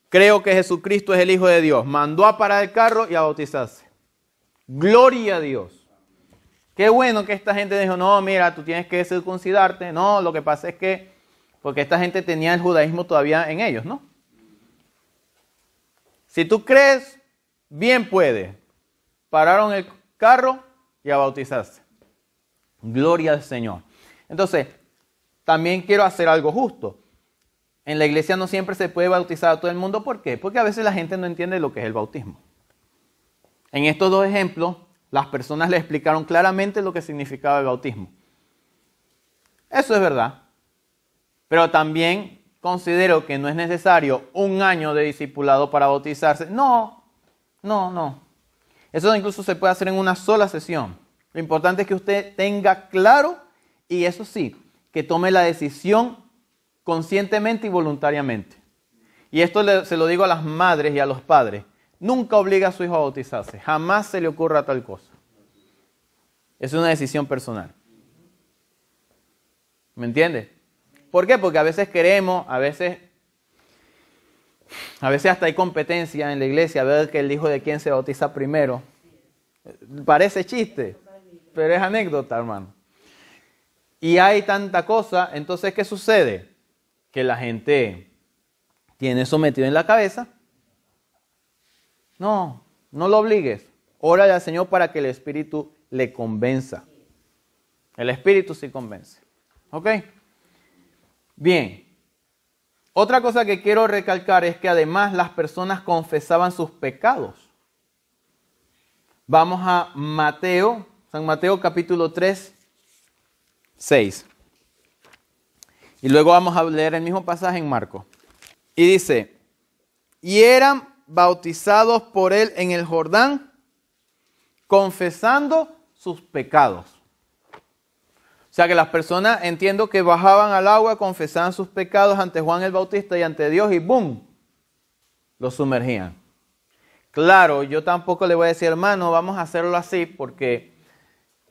Creo que Jesucristo es el Hijo de Dios. Mandó a parar el carro y a bautizarse. Gloria a Dios. Qué bueno que esta gente dijo, no, mira, tú tienes que circuncidarte. No, lo que pasa es que, porque esta gente tenía el judaísmo todavía en ellos, ¿no? Si tú crees, bien puede. Pararon el carro y a bautizarse. Gloria al Señor. Entonces, también quiero hacer algo justo. En la iglesia no siempre se puede bautizar a todo el mundo. ¿Por qué? Porque a veces la gente no entiende lo que es el bautismo. En estos dos ejemplos, las personas le explicaron claramente lo que significaba el bautismo. Eso es verdad. Pero también considero que no es necesario un año de discipulado para bautizarse. No. Eso incluso se puede hacer en una sola sesión. Lo importante es que usted tenga claro y eso sí, que tome la decisión conscientemente y voluntariamente. Y esto se lo digo a las madres y a los padres. Nunca obliga a su hijo a bautizarse. Jamás se le ocurra tal cosa. Es una decisión personal. ¿Me entiende? ¿Por qué? Porque a veces queremos, a veces hasta hay competencia en la iglesia a ver que el hijo de quién se bautiza primero. Parece chiste, pero es anécdota, hermano. Y hay tanta cosa, entonces ¿qué sucede? Que la gente tiene eso metido en la cabeza. No lo obligues. Órale al Señor para que el Espíritu le convenza. El Espíritu sí convence. ¿Ok? Bien. Otra cosa que quiero recalcar es que además las personas confesaban sus pecados. Vamos a Mateo, San Mateo capítulo 3, 6. Y luego vamos a leer el mismo pasaje en Marcos. Y dice, y eran bautizados por él en el Jordán, confesando sus pecados. O sea que las personas, entiendo que bajaban al agua, confesaban sus pecados ante Juan el Bautista y ante Dios y ¡boom!, los sumergían. Claro, yo tampoco le voy a decir, hermano, vamos a hacerlo así porque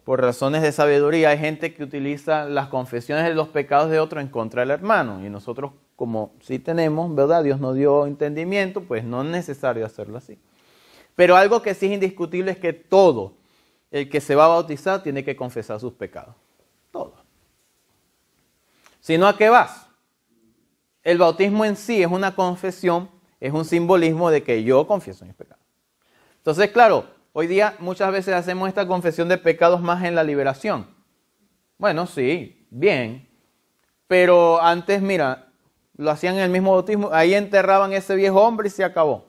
por razones de sabiduría hay gente que utiliza las confesiones de los pecados de otro en contra del hermano. Y nosotros, como sí tenemos, ¿verdad? Dios nos dio entendimiento, pues no es necesario hacerlo así. Pero algo que sí es indiscutible es que todo el que se va a bautizar tiene que confesar sus pecados. Todo. Si no, ¿a qué vas? El bautismo en sí es una confesión, es un simbolismo de que yo confieso mis pecados. Entonces, claro, hoy día muchas veces hacemos esta confesión de pecados más en la liberación. Bueno, sí, bien. Pero antes, mira, lo hacían en el mismo bautismo, ahí enterraban ese viejo hombre y se acabó.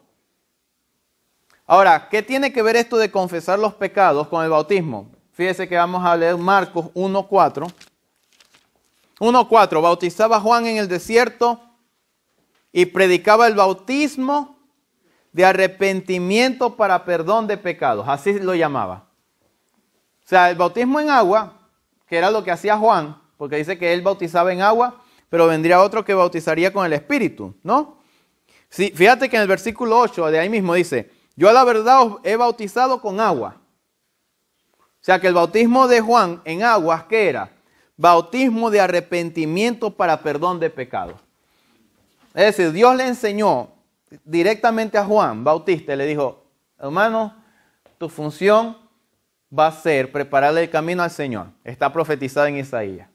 Ahora, ¿qué tiene que ver esto de confesar los pecados con el bautismo? Fíjese que vamos a leer Marcos 1:4. 1:4, bautizaba a Juan en el desierto y predicaba el bautismo de arrepentimiento para perdón de pecados. Así lo llamaba. O sea, el bautismo en agua, que era lo que hacía Juan, porque dice que él bautizaba en agua, pero vendría otro que bautizaría con el Espíritu, ¿no? Sí, fíjate que en el versículo 8 de ahí mismo dice, yo a la verdad os he bautizado con agua. O sea que el bautismo de Juan en aguas, ¿qué era? Bautismo de arrepentimiento para perdón de pecados. Es decir, Dios le enseñó directamente a Juan Bautista y le dijo, hermano, tu función va a ser prepararle el camino al Señor. Está profetizado en Isaías.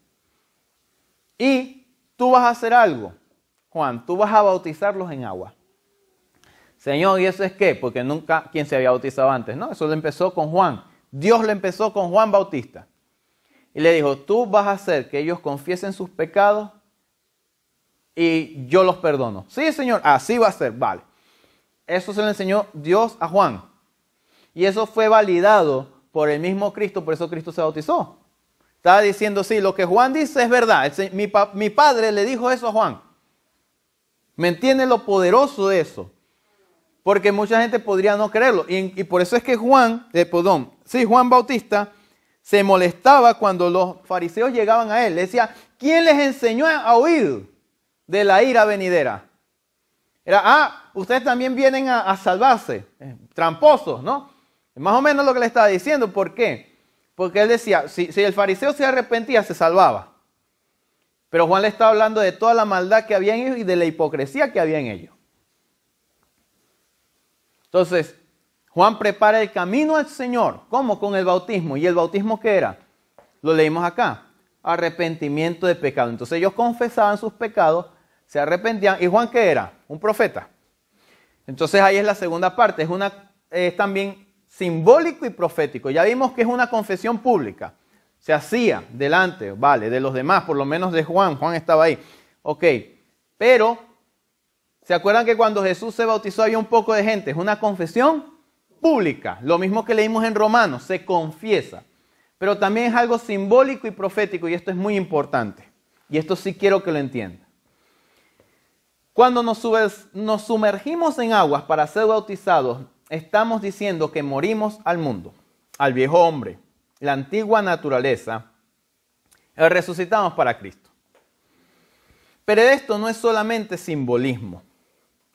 Y tú vas a hacer algo, Juan, tú vas a bautizarlos en agua. Señor, ¿y eso es qué? Porque nunca, ¿quién se había bautizado antes? No, eso lo empezó con Juan. Dios lo empezó con Juan Bautista. Y le dijo, tú vas a hacer que ellos confiesen sus pecados y yo los perdono. Sí, Señor, así va a ser, vale. Eso se lo enseñó Dios a Juan. Y eso fue validado por el mismo Cristo, por eso Cristo se bautizó. Estaba diciendo, sí, lo que Juan dice es verdad. Mi padre le dijo eso a Juan. ¿Me entiende lo poderoso de eso? Porque mucha gente podría no creerlo. Y por eso es que Juan Bautista se molestaba cuando los fariseos llegaban a él. Le decía, ¿quién les enseñó a huir de la ira venidera? Era, ustedes también vienen a salvarse. Tramposos, ¿no? Más o menos lo que le estaba diciendo. ¿Por qué? Porque él decía, si el fariseo se arrepentía, se salvaba. Pero Juan le estaba hablando de toda la maldad que había en ellos y de la hipocresía que había en ellos. Entonces, Juan prepara el camino al Señor. ¿Cómo? Con el bautismo. ¿Y el bautismo qué era? Lo leímos acá. Arrepentimiento de pecado. Entonces ellos confesaban sus pecados, se arrepentían. ¿Y Juan qué era? Un profeta. Entonces ahí es la segunda parte. Es también simbólico y profético. Ya vimos que es una confesión pública. Se hacía delante, vale, de los demás, por lo menos de Juan. Juan estaba ahí. Ok, pero ¿se acuerdan que cuando Jesús se bautizó había un poco de gente? Es una confesión pública. Lo mismo que leímos en Romanos, se confiesa. Pero también es algo simbólico y profético y esto es muy importante. Y esto sí quiero que lo entiendan. Cuando nos sumergimos en aguas para ser bautizados, estamos diciendo que morimos al mundo, al viejo hombre, la antigua naturaleza, y resucitamos para Cristo. Pero esto no es solamente simbolismo.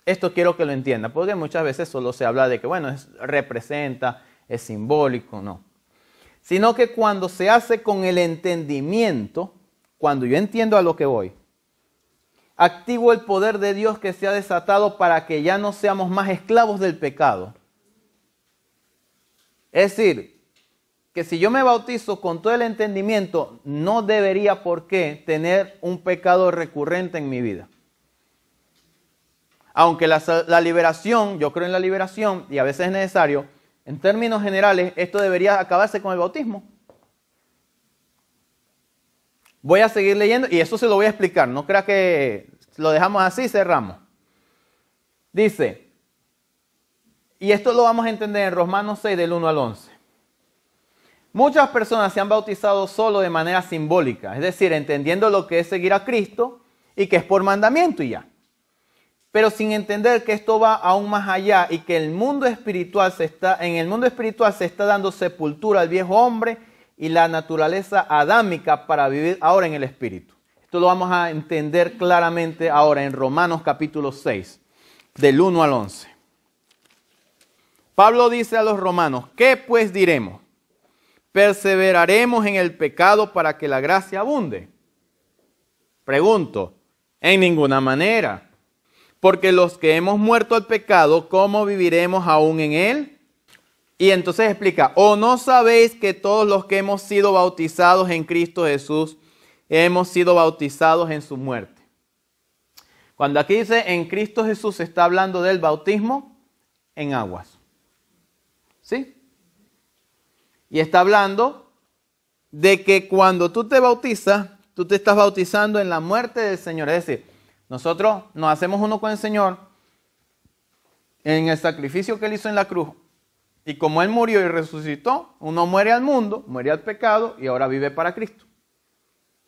Esto quiero que lo entiendan, porque muchas veces solo se habla de que, bueno, representa, es simbólico, no. Sino que cuando se hace con el entendimiento, cuando yo entiendo a lo que voy, activo el poder de Dios que se ha desatado para que ya no seamos más esclavos del pecado. Es decir, que si yo me bautizo con todo el entendimiento, no debería por qué tener un pecado recurrente en mi vida. Aunque la liberación, yo creo en la liberación y a veces es necesario, en términos generales, esto debería acabarse con el bautismo. Voy a seguir leyendo y eso se lo voy a explicar. No crea que Lo dejamos así, cerramos. Dice, y esto lo vamos a entender en Romanos 6 del 1 al 11. Muchas personas se han bautizado solo de manera simbólica, es decir, entendiendo lo que es seguir a Cristo y que es por mandamiento y ya. Pero sin entender que esto va aún más allá y que en el mundo espiritual se está dando sepultura al viejo hombre y la naturaleza adámica para vivir ahora en el Espíritu. Esto lo vamos a entender claramente ahora en Romanos capítulo 6, del 1 al 11. Pablo dice a los romanos, ¿qué pues diremos? ¿Perseveraremos en el pecado para que la gracia abunde? Pregunto, en ninguna manera. Porque los que hemos muerto al pecado, ¿cómo viviremos aún en él? Y entonces explica, ¿o no sabéis que todos los que hemos sido bautizados en Cristo Jesús, hemos sido bautizados en su muerte? Cuando aquí dice en Cristo Jesús, se está hablando del bautismo en aguas. ¿Sí? Y está hablando de que cuando tú te bautizas, tú te estás bautizando en la muerte del Señor. Es decir, nosotros nos hacemos uno con el Señor en el sacrificio que Él hizo en la cruz. Y como Él murió y resucitó, uno muere al mundo, muere al pecado y ahora vive para Cristo.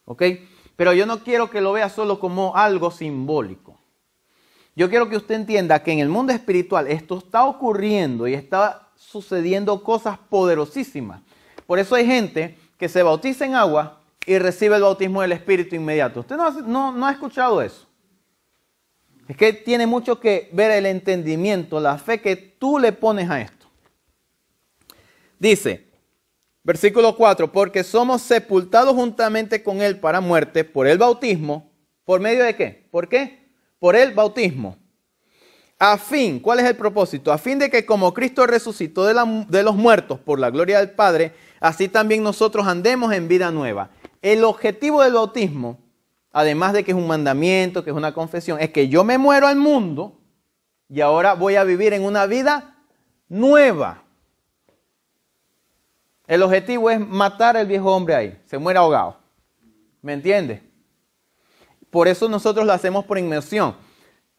¿Ok? Pero yo no quiero que lo vea solo como algo simbólico. Yo quiero que usted entienda que en el mundo espiritual esto está ocurriendo y está sucediendo cosas poderosísimas. Por eso hay gente que se bautiza en agua y recibe el bautismo del Espíritu inmediato. ¿Usted no ha escuchado eso? Es que tiene mucho que ver el entendimiento, la fe que tú le pones a esto. Dice, versículo 4, porque somos sepultados juntamente con Él para muerte por el bautismo. ¿Por medio de qué? ¿Por qué? Por el bautismo. A fin, ¿cuál es el propósito? A fin de que como Cristo resucitó de los muertos por la gloria del Padre, así también nosotros andemos en vida nueva. El objetivo del bautismo, además de que es un mandamiento, que es una confesión, es que yo me muero al mundo y ahora voy a vivir en una vida nueva. El objetivo es matar al viejo hombre ahí, se muere ahogado. ¿Me entiende? Por eso nosotros lo hacemos por inmersión.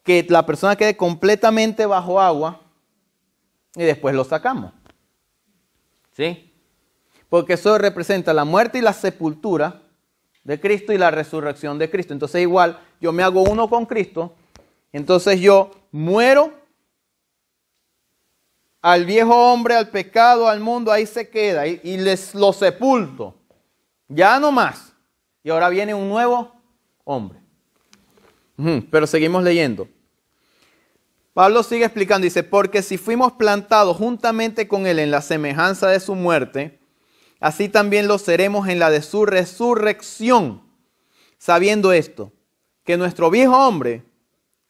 Que la persona quede completamente bajo agua y después lo sacamos. ¿Sí? Porque eso representa la muerte y la sepultura de Cristo y la resurrección de Cristo. Entonces igual yo me hago uno con Cristo, entonces yo muero al viejo hombre, al pecado, al mundo, ahí se queda y lo sepulto. Ya no más. Y ahora viene un nuevo hombre. Pero seguimos leyendo. Pablo sigue explicando, dice, porque si fuimos plantados juntamente con Él en la semejanza de su muerte, así también lo seremos en la de su resurrección, sabiendo esto, que nuestro viejo hombre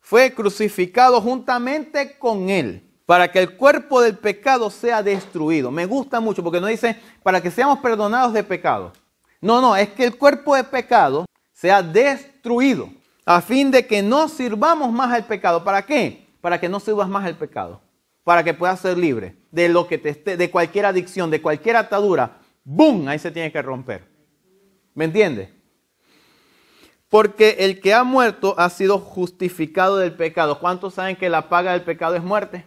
fue crucificado juntamente con Él, para que el cuerpo del pecado sea destruido. Me gusta mucho porque no dice para que seamos perdonados de pecado. No, es que el cuerpo de pecado sea destruido, a fin de que no sirvamos más al pecado. ¿Para qué? Para que no sirvas más al pecado, para que puedas ser libre de lo que de cualquier adicción, de cualquier atadura. ¡Bum! Ahí se tiene que romper. ¿Me entiende? Porque el que ha muerto ha sido justificado del pecado. ¿Cuántos saben que la paga del pecado es muerte?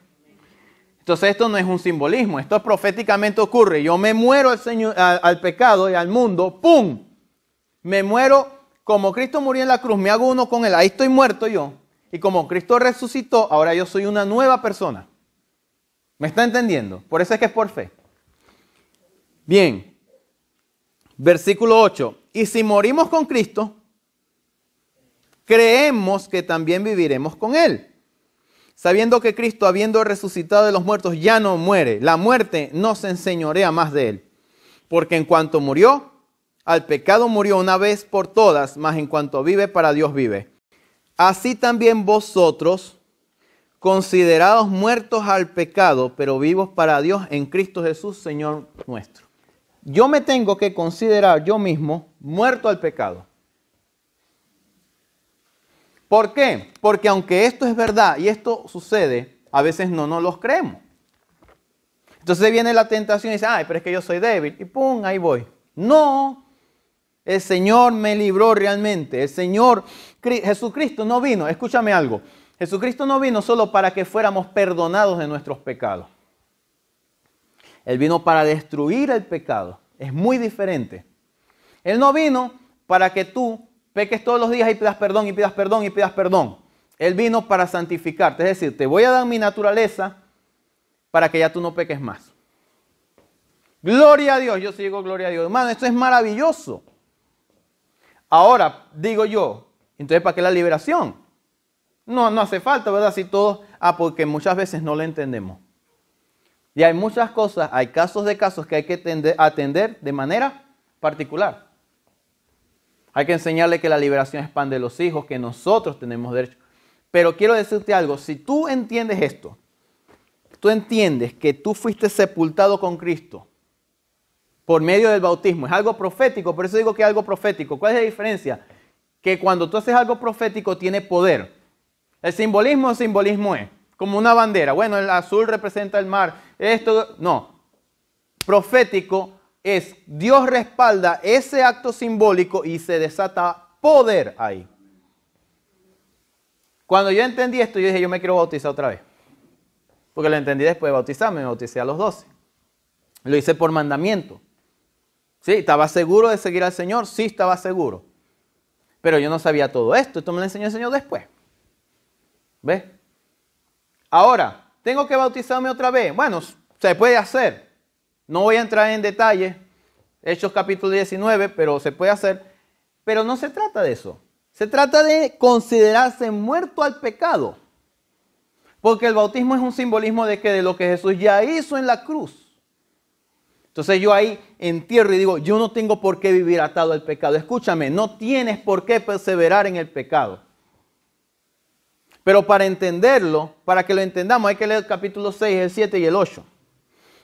Entonces esto no es un simbolismo, esto proféticamente ocurre. Yo me muero al pecado y al mundo, ¡pum! Me muero como Cristo murió en la cruz, me hago uno con Él, ahí estoy muerto yo. Y como Cristo resucitó, ahora yo soy una nueva persona. ¿Me está entendiendo? Por eso es que es por fe. Bien, versículo 8. Y si morimos con Cristo, creemos que también viviremos con Él. Sabiendo que Cristo, habiendo resucitado de los muertos, ya no muere. La muerte no se enseñorea más de Él. Porque en cuanto murió, al pecado murió una vez por todas, mas en cuanto vive, para Dios vive. Así también vosotros, considerados muertos al pecado, pero vivos para Dios en Cristo Jesús, Señor nuestro. Yo me tengo que considerar yo mismo muerto al pecado. ¿Por qué? Porque aunque esto es verdad y esto sucede, a veces no nos los creemos. Entonces viene la tentación y dice, ay, pero es que yo soy débil. Y pum, ahí voy. No, El Señor me libró realmente. El Señor, Jesucristo no vino, escúchame algo. Jesucristo no vino solo para que fuéramos perdonados de nuestros pecados. Él vino para destruir el pecado. Es muy diferente. Él no vino para que tú peques todos los días y pidas perdón y pidas perdón y pidas perdón. Él vino para santificarte. Es decir, te voy a dar mi naturaleza para que ya tú no peques más. Gloria a Dios. Yo sí digo gloria a Dios. Hermano, esto es maravilloso. Ahora, digo yo, entonces ¿para qué la liberación? No hace falta, ¿verdad? Si todos, porque muchas veces no lo entendemos. Y hay muchas cosas, hay casos que hay que atender de manera particular. Hay que enseñarle que la liberación es pan de los hijos, que nosotros tenemos derecho. Pero quiero decirte algo, si tú entiendes esto, tú entiendes que tú fuiste sepultado con Cristo por medio del bautismo, es algo profético, por eso digo que es algo profético. ¿Cuál es la diferencia? Que cuando tú haces algo profético tiene poder. El simbolismo es como una bandera. Bueno, el azul representa el mar. Esto, no. Profético es Dios respalda ese acto simbólico y se desata poder ahí. Cuando yo entendí esto, yo dije, yo me quiero bautizar otra vez. Porque lo entendí después de bautizarme, me bauticé a los 12. Lo hice por mandamiento. Sí, ¿estaba seguro de seguir al Señor? Sí, estaba seguro. Pero yo no sabía todo esto. Esto me lo enseñó el Señor después. ¿Ves? Ahora, ¿tengo que bautizarme otra vez? Bueno, se puede hacer. No voy a entrar en detalle. Hechos capítulo 19, pero se puede hacer. Pero no se trata de eso. Se trata de considerarse muerto al pecado. Porque el bautismo es un simbolismo de que de lo que Jesús ya hizo en la cruz. Entonces yo ahí entierro y digo, yo no tengo por qué vivir atado al pecado. Escúchame, no tienes por qué perseverar en el pecado. Pero para entenderlo, para que lo entendamos, hay que leer el capítulo 6, el 7 y el 8.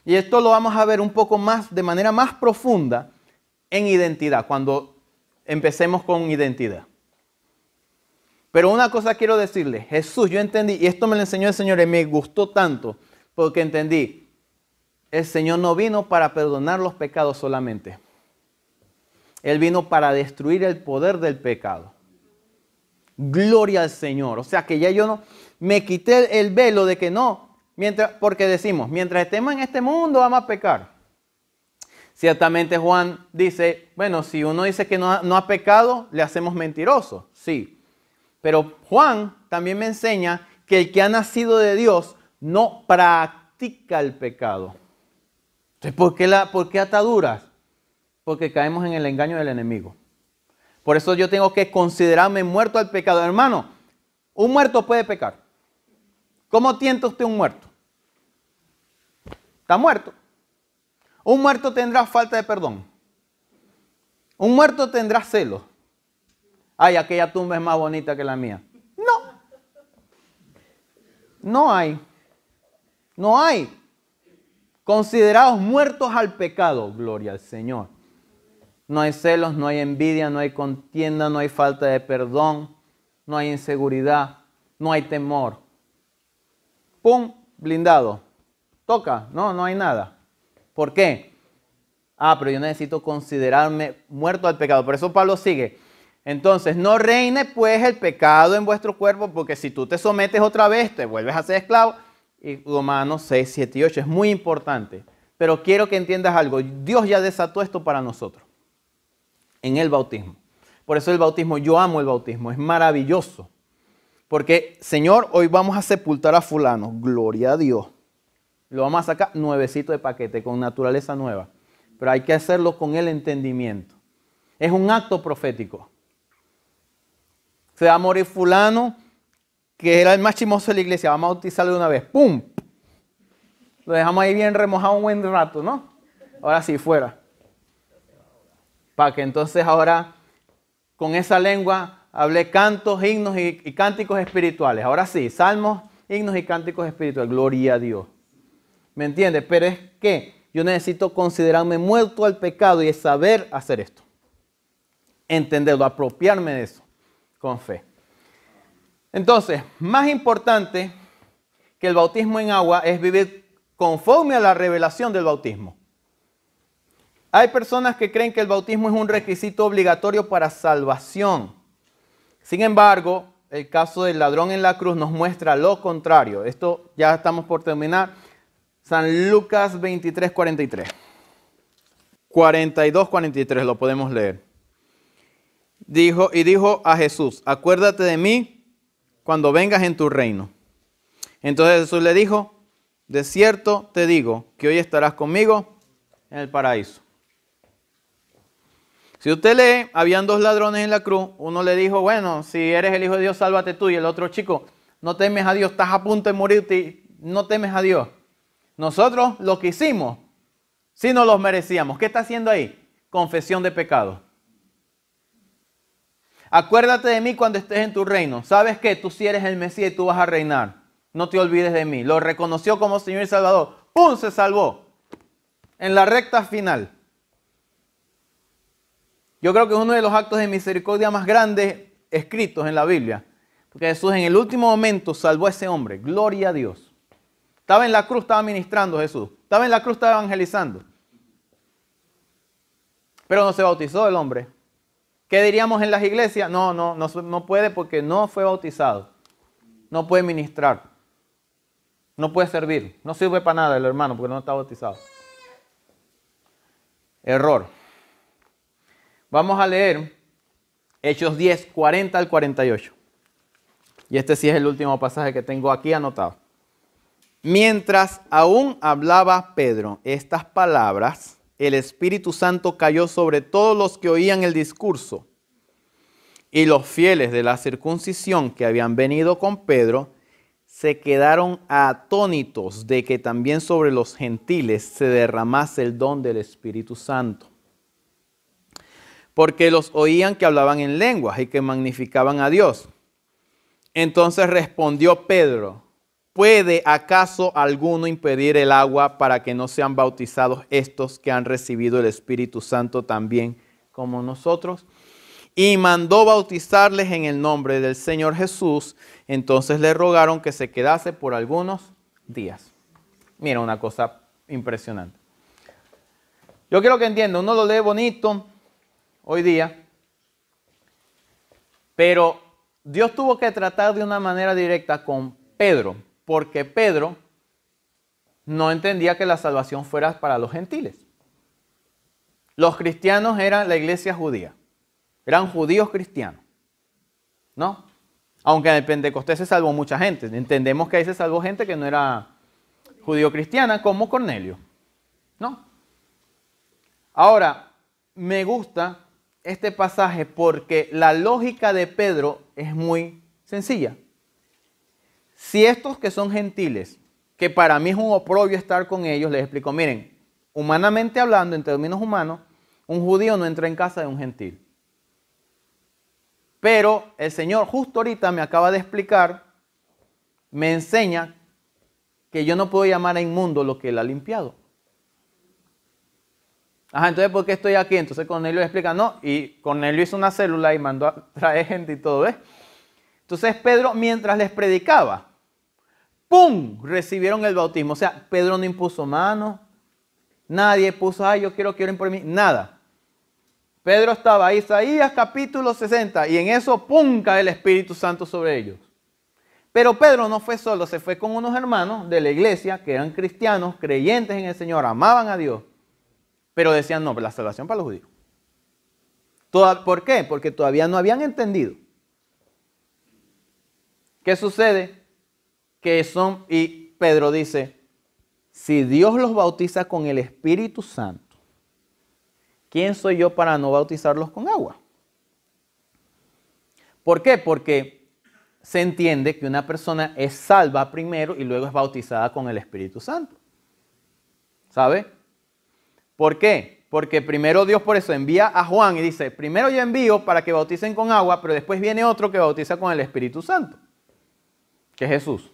Y esto lo vamos a ver un poco más, de manera más profunda, en identidad, cuando empecemos con identidad. Pero una cosa quiero decirle, Jesús, yo entendí, y esto me lo enseñó el Señor y me gustó tanto, porque entendí, el Señor no vino para perdonar los pecados solamente. Él vino para destruir el poder del pecado. Gloria al Señor. O sea que ya yo no me quité el velo de que no, porque decimos, mientras estemos en este mundo vamos a pecar. Ciertamente Juan dice, bueno, si uno dice que no ha pecado, le hacemos mentiroso. Sí. Pero Juan también me enseña que el que ha nacido de Dios no practica el pecado. Entonces, ¿por qué ataduras? Porque caemos en el engaño del enemigo. Por eso yo tengo que considerarme muerto al pecado. Hermano, un muerto puede pecar. ¿Cómo tienta usted un muerto? Está muerto. Un muerto tendrá falta de perdón. Un muerto tendrá celos. Ay, aquella tumba es más bonita que la mía. No. No hay. No hay. Considerados muertos al pecado. Gloria al Señor. No hay celos, no hay envidia, no hay contienda, no hay falta de perdón, no hay inseguridad, no hay temor. ¡Pum! Blindado. Toca. No hay nada. ¿Por qué? Pero yo necesito considerarme muerto al pecado. Por eso Pablo sigue. Entonces, no reine pues el pecado en vuestro cuerpo, porque si tú te sometes otra vez, te vuelves a ser esclavo. Y Romanos 6, 7 y 8 es muy importante. Pero quiero que entiendas algo. Dios ya desató esto para nosotros. En el bautismo. Por eso el bautismo, yo amo el bautismo, es maravilloso. Porque, Señor, hoy vamos a sepultar a fulano, gloria a Dios. Lo vamos a sacar nuevecito de paquete, con naturaleza nueva. Pero hay que hacerlo con el entendimiento. Es un acto profético. Se va a morir fulano, que era el más chimoso de la iglesia, vamos a bautizarlo de una vez. ¡Pum! Lo dejamos ahí bien remojado un buen rato, ¿no? Ahora sí, fuera. Para que entonces ahora con esa lengua hable cantos, himnos y cánticos espirituales. Ahora sí, salmos, himnos y cánticos espirituales. Gloria a Dios. ¿Me entiendes? Pero es que yo necesito considerarme muerto al pecado y saber hacer esto. Entenderlo, apropiarme de eso con fe. Entonces, más importante que el bautismo en agua es vivir conforme a la revelación del bautismo. Hay personas que creen que el bautismo es un requisito obligatorio para salvación. Sin embargo, el caso del ladrón en la cruz nos muestra lo contrario. Esto ya estamos por terminar. San Lucas 23, 43. 42, 43 lo podemos leer. Dijo a Jesús, acuérdate de mí cuando vengas en tu reino. Entonces Jesús le dijo, de cierto te digo que hoy estarás conmigo en el paraíso. Si usted lee, habían dos ladrones en la cruz. Uno le dijo, bueno, si eres el Hijo de Dios, sálvate tú. Y el otro, chico, no temes a Dios, estás a punto de morirte y no temes a Dios. Nosotros lo que hicimos, sí nos los merecíamos. ¿Qué está haciendo ahí? Confesión de pecado. Acuérdate de mí cuando estés en tu reino. ¿Sabes qué? Tú sí eres el Mesías y tú vas a reinar. No te olvides de mí. Lo reconoció como Señor y Salvador. ¡Pum! Se salvó. En la recta final. Yo creo que es uno de los actos de misericordia más grandes escritos en la Biblia. Porque Jesús en el último momento salvó a ese hombre. Gloria a Dios. Estaba en la cruz, estaba ministrando Jesús. Estaba en la cruz, estaba evangelizando. Pero no se bautizó el hombre. ¿Qué diríamos en las iglesias? No puede porque no fue bautizado. No puede ministrar. No puede servir. No sirve para nada el hermano porque no está bautizado. Error. Vamos a leer Hechos 10, 40 al 48. Y este sí es el último pasaje que tengo aquí anotado. Mientras aún hablaba Pedro estas palabras, el Espíritu Santo cayó sobre todos los que oían el discurso. Y los fieles de la circuncisión que habían venido con Pedro se quedaron atónitos de que también sobre los gentiles se derramase el don del Espíritu Santo. Porque los oían que hablaban en lenguas y que magnificaban a Dios. Entonces respondió Pedro, ¿puede acaso alguno impedir el agua para que no sean bautizados estos que han recibido el Espíritu Santo también como nosotros? Y mandó bautizarles en el nombre del Señor Jesús. Entonces le rogaron que se quedase por algunos días. Mira, una cosa impresionante. Yo quiero que entiendan, uno lo lee bonito hoy día, pero Dios tuvo que tratar de una manera directa con Pedro, porque Pedro no entendía que la salvación fuera para los gentiles. Los cristianos eran la iglesia judía, eran judíos cristianos, ¿no? Aunque en el Pentecostés se salvó mucha gente, entendemos que ahí se salvó gente que no era judío cristiana, como Cornelio, ¿no? Ahora, me gusta este pasaje porque la lógica de Pedro es muy sencilla. Si estos que son gentiles, que para mí es un oprobio estar con ellos, les explico, miren, humanamente hablando, en términos humanos, un judío no entra en casa de un gentil. Pero el Señor justo ahorita me acaba de explicar, me enseña que yo no puedo llamar a inmundo lo que Él ha limpiado. Ajá, entonces, ¿por qué estoy aquí? Entonces Cornelio le explica, no, y Cornelio hizo una célula y mandó a traer gente y todo, ¿ves? Entonces Pedro, mientras les predicaba, ¡pum!, recibieron el bautismo. O sea, Pedro no impuso mano, nadie puso, ay, yo quiero que oren por mí, nada. Pedro estaba ahí, Isaías capítulo 60, y en eso, ¡pum!, cae el Espíritu Santo sobre ellos. Pero Pedro no fue solo, se fue con unos hermanos de la iglesia que eran cristianos, creyentes en el Señor, amaban a Dios. Pero decían, no, la salvación para los judíos. ¿Por qué? Porque todavía no habían entendido. ¿Qué sucede? Y Pedro dice, si Dios los bautiza con el Espíritu Santo, ¿quién soy yo para no bautizarlos con agua? ¿Por qué? Porque se entiende que una persona es salva primero y luego es bautizada con el Espíritu Santo. ¿Sabe? ¿Por qué? Porque primero Dios por eso envía a Juan y dice, primero yo envío para que bauticen con agua, pero después viene otro que bautiza con el Espíritu Santo, que es Jesús.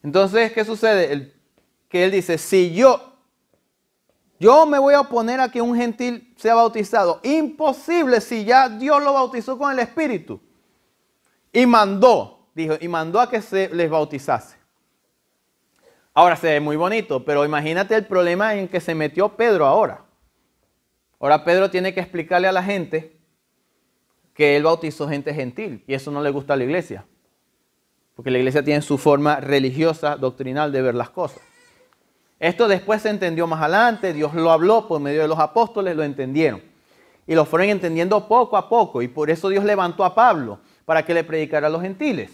Entonces, ¿qué sucede? Que él dice, si yo me voy a oponer a que un gentil sea bautizado, imposible si ya Dios lo bautizó con el Espíritu. Y mandó a que se les bautizase. Ahora se ve muy bonito, pero imagínate el problema en que se metió Pedro ahora. Ahora Pedro tiene que explicarle a la gente que él bautizó gente gentil y eso no le gusta a la iglesia. Porque la iglesia tiene su forma religiosa, doctrinal de ver las cosas. Esto después se entendió más adelante, Dios lo habló por medio de los apóstoles, lo entendieron. Y lo fueron entendiendo poco a poco y por eso Dios levantó a Pablo para que le predicara a los gentiles.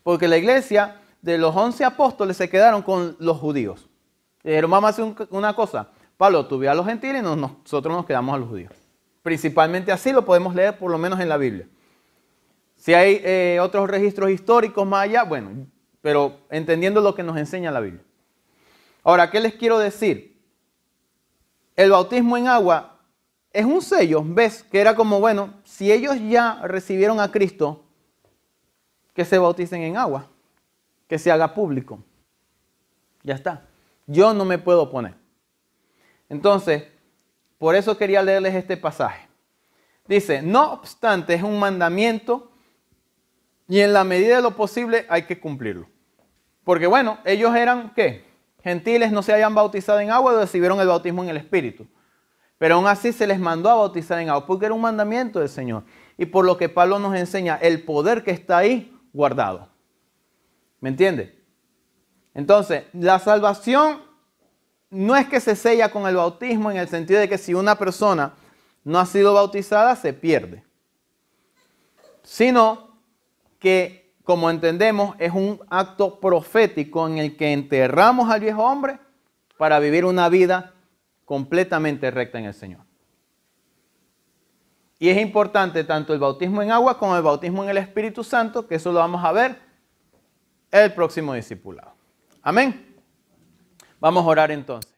Porque la iglesia de los 11 apóstoles se quedaron con los judíos. Dijeron, vamos a hacer una cosa. Pablo, tú ve a los gentiles y nosotros nos quedamos a los judíos. Principalmente así lo podemos leer por lo menos en la Biblia. Si hay otros registros históricos más allá, bueno, pero entendiendo lo que nos enseña la Biblia. Ahora, ¿qué les quiero decir? El bautismo en agua es un sello, ¿ves? Que era como, bueno, si ellos ya recibieron a Cristo, que se bauticen en agua, que se haga público. Ya está. Yo no me puedo oponer. Entonces, por eso quería leerles este pasaje. Dice, no obstante, es un mandamiento y en la medida de lo posible hay que cumplirlo. Porque bueno, ellos eran, ¿qué? Gentiles, no se habían bautizado en agua y recibieron el bautismo en el Espíritu. Pero aún así se les mandó a bautizar en agua porque era un mandamiento del Señor. Y por lo que Pablo nos enseña, el poder que está ahí guardado. ¿Me entiende? Entonces, la salvación no es que se sella con el bautismo en el sentido de que si una persona no ha sido bautizada, se pierde. Sino que, como entendemos, es un acto profético en el que enterramos al viejo hombre para vivir una vida completamente recta en el Señor. Y es importante tanto el bautismo en agua como el bautismo en el Espíritu Santo, que eso lo vamos a ver el próximo discipulado. Amén. Vamos a orar entonces.